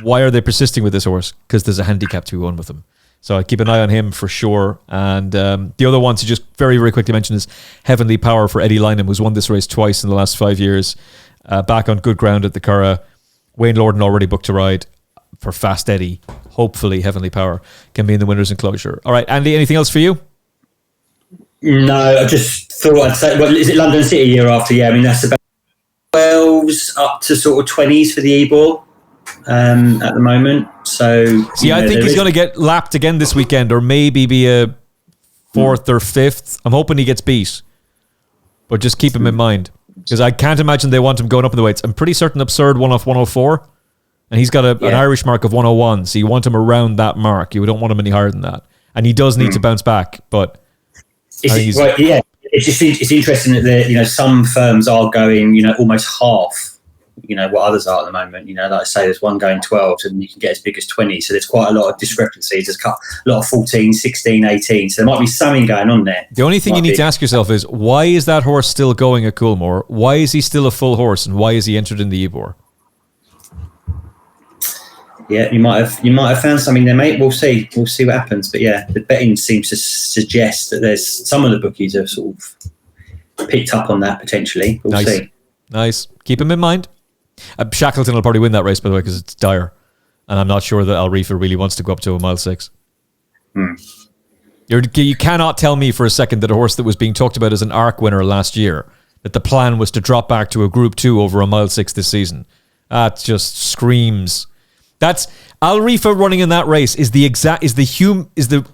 Why are they persisting with this horse? Because there's a handicap to be won with him. So I keep an eye on him for sure. And the other one to just very, very quickly mention is Heavenly Power for Eddie Lynham, who's won this race twice in the last 5 years. Back on good ground at the Curragh. Wayne Lorden already booked a ride for Fast Eddie. Hopefully Heavenly Power can be in the winner's enclosure. All right, Andy, anything else for you? No, I just thought I'd say, well, is it London City year after? Yeah, I mean, that's about 12s up to sort of 20s for the Ebor. at the moment. So I think he's going to get lapped again this weekend, or maybe be a 4th or 5th. I'm hoping he gets beat, but just keep him in mind, because I can't imagine they want him going up in the weights. I'm pretty certain Absurd won off 104, and he's got an Irish mark of 101, so you want him around that mark. You don't want him any higher than that, and he does need to bounce back. But it's interesting that some firms are going almost half what others are at the moment. Like I say, there's one going 12 and you can get as big as 20, so there's quite a lot of discrepancies. There's a lot of 14, 16, 18, so there might be something going on there. The only thing you need to ask yourself is, why is that horse still going at Coolmore? Why is he still a full horse, and why is he entered in the Ebor? Yeah, you might have found something there, mate. We'll see what happens. But yeah, the betting seems to suggest that there's some of the bookies have sort of picked up on that potentially. We'll see. Nice. Keep him in mind. Shackleton will probably win that race, by the way, because it's dire, and I'm not sure that Al Rifa really wants to go up to a mile 6. You cannot tell me for a second that a horse that was being talked about as an ARC winner last year, that the plan was to drop back to a Group 2 over a mile 6 this season. That just screams. That's Al Rifa running in that race is the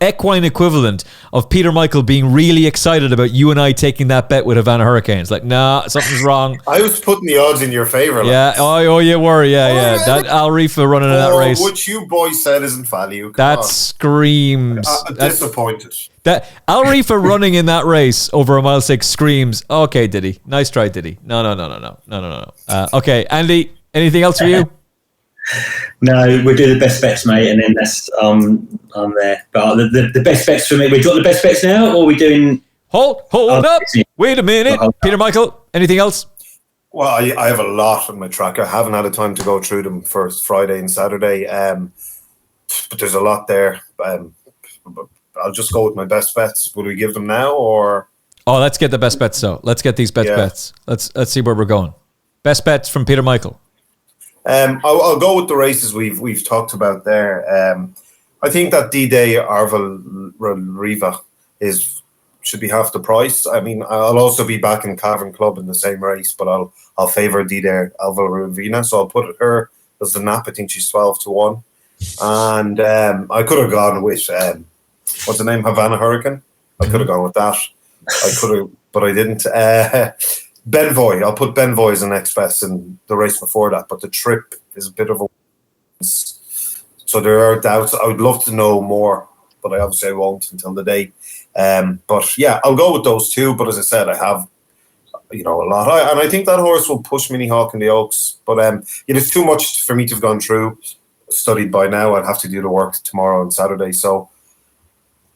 equine equivalent of Peter Michael being really excited about you and I taking that bet with Havana Hurricanes. Like, nah, something's wrong. I was putting the odds in your favour. Yeah. Oh, you were. Yeah. That Al Rifa running in that race, which you boys said isn't value. That screams. Disappointed. That Al Rifa running in that race over a mile 6 screams. Okay, Diddy. Nice try, Diddy. No. Okay, Andy. Anything else for you? No, we'll do the best bets, mate, and then that's I'm there. But the best bets for me, we've got the best bets now, or are we doing... Hold up. Wait a minute. Peter Michael, anything else? Well, I have a lot on my tracker. I haven't had a time to go through them for Friday and Saturday, but there's a lot there. I'll just go with my best bets. Would we give them now, or...? Oh, let's get the best bets, so. Let's get these bets. Let's see where we're going. Best bets from Peter Michael. I'll go with the races we've talked about there. I think that D-Day Arval Riva should be half the price. I mean, I'll also be back in Cavern Club in the same race, but I'll favour D-Day Arval Riva, so I'll put her as the nap. I think she's 12-1, and I could have gone with what's the name, Havana Hurricane. I could have gone with that. I could have, but I didn't. Benvoy, I'll put Benvoy as the next best in the race before that, but the trip is a bit of a... So there are doubts. I would love to know more, but I obviously won't until the day. But yeah, I'll go with those two, but as I said, I have a lot. And I think that horse will push Mini Hawk in the Oaks, but it is too much for me to have gone through, studied by now. I'd have to do the work tomorrow and Saturday, so...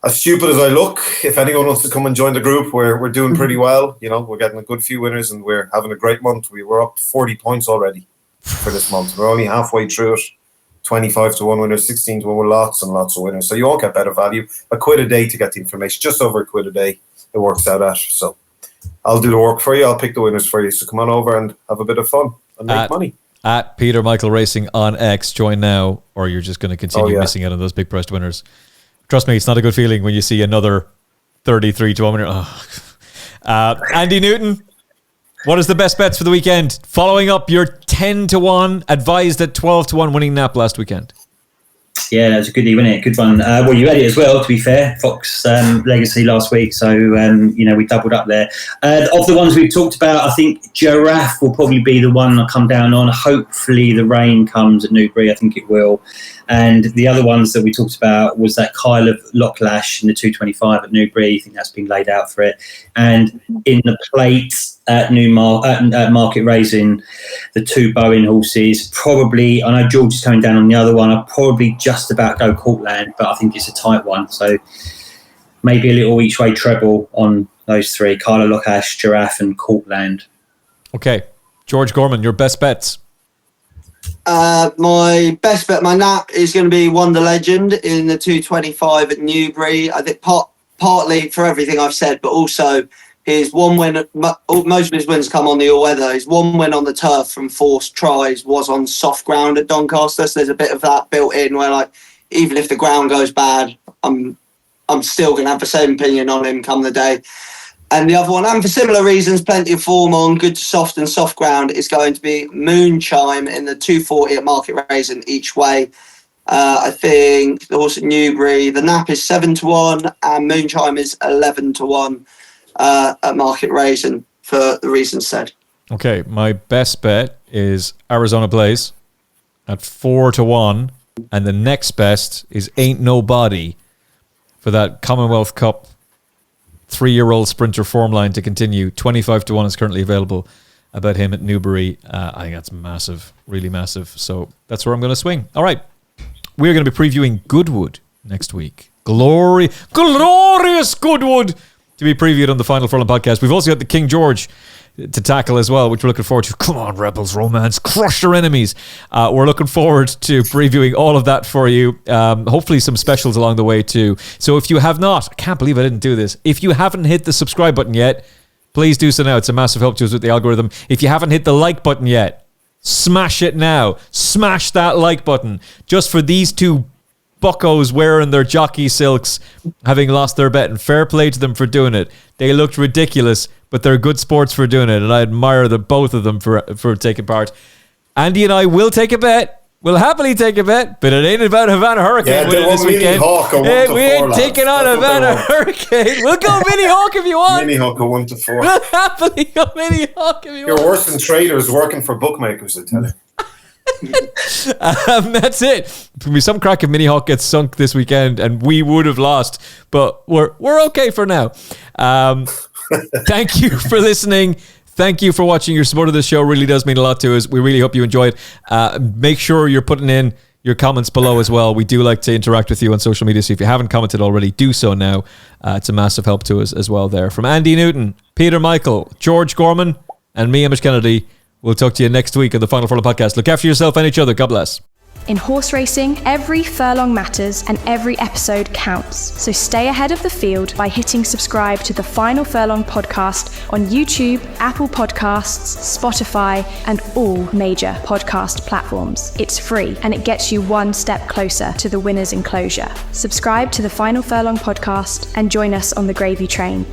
As stupid as I look, if anyone wants to come and join the group, we're doing pretty well. We're getting a good few winners and we're having a great month. We were up 40 points already for this month. We're only halfway through it. 25-1 winners, 16-1 with lots and lots of winners. So you won't get better value. £1 a day to get the information, just over £1 a day. It works out at. So I'll do the work for you. I'll pick the winners for you. So come on over and have a bit of fun and make money. At Peter Michael Racing on X, join now, or you're just going to continue missing out on those big priced winners. Trust me, it's not a good feeling when you see another 33-1 winner. Andy Newton, what is the best bets for the weekend? Following up your 10-1, advised at 12-1 winning nap last weekend. Yeah, that was a goodie, wasn't it? Good one. Well, you had it as well, to be fair. Fox Legacy last week, so we doubled up there. Of the ones we've talked about, I think Giraffe will probably be the one I come down on. Hopefully the rain comes at Newbury. I think it will. And the other ones that we talked about was that Kyle of Locklash in the 225 at Newbury. I think that's been laid out for it. And in the plate at Market Rasen, the 2 Bowen horses. Probably, I know George is coming down on the other one. I'll probably just about go Courtland, but I think it's a tight one. So maybe a little each way treble on those 3: Kyle of Locklash, Giraffe, and Courtland. Okay, George Gorman, your best bets. My best bet, my nap, is going to be Wonder Legend in the 225 at Newbury. I think partly for everything I've said, but also his one win, most of his wins come on the all-weather. His one win on the turf from forced tries was on soft ground at Doncaster, so there's a bit of that built in where, even if the ground goes bad, I'm still going to have the same opinion on him come the day. And the other one, and for similar reasons, plenty of form on good soft and soft ground, is going to be Moonchime in the 240 at Market Rasen each way. I think the horse at Newbury, the Nap is 7-1 and Moonchime is 11-1 at Market Rasen for the reasons said. Okay, my best bet is Arizona Blaze at 4-1, and the next best is Ain't Nobody for that Commonwealth Cup 3-year-old sprinter form line to continue. 25-1 is currently available about him at Newbury. I think that's massive, really massive. So that's where I'm going to swing. All right, we're going to be previewing Goodwood next week. Glorious Goodwood to be previewed on the Final Furlong podcast. We've also got the King George to tackle as well, which we're looking forward to. Come on, Rebels Romance, crush your enemies. We're looking forward to previewing all of that for you. Hopefully some specials along the way too. So if you have not, I can't believe I didn't do this. If you haven't hit the subscribe button yet, please do so now. It's a massive help to us with the algorithm. If you haven't hit the like button yet, smash it now. Smash that like button. Just for these two buccos wearing their jockey silks, having lost their bet, and fair play to them for doing it. They looked ridiculous, but they're good sports for doing it, and I admire both of them for taking part. Andy and I will take a bet. We'll happily take a bet, but it ain't about Havana Hurricane winning this weekend. We ain't taking on Havana Hurricane. We'll go Mini Hawk if you want. Mini Hawk 1-4. We'll happily go Mini Hawk if you want. You're worse than traders working for bookmakers, I tell you. That's it. There'll be some crack if Mini Hawk gets sunk this weekend, and we would have lost, but we're okay for now. Thank you for listening. Thank you for watching. Your support of this show really does mean a lot to us. We really hope you enjoyed. Make sure you're putting in your comments below as well. We do like to interact with you on social media, so if you haven't commented already, do so now. It's a massive help to us as well there. From Andy Newton, Peter Michael, George Gorman, and me, Emmet Kennedy, we'll talk to you next week on the Final Furlong podcast. Look after yourself and each other. God bless. In horse racing, every furlong matters and every episode counts. So stay ahead of the field by hitting subscribe to the Final Furlong podcast on YouTube, Apple Podcasts, Spotify, and all major podcast platforms. It's free and it gets you one step closer to the winner's enclosure. Subscribe to the Final Furlong podcast and join us on the gravy train.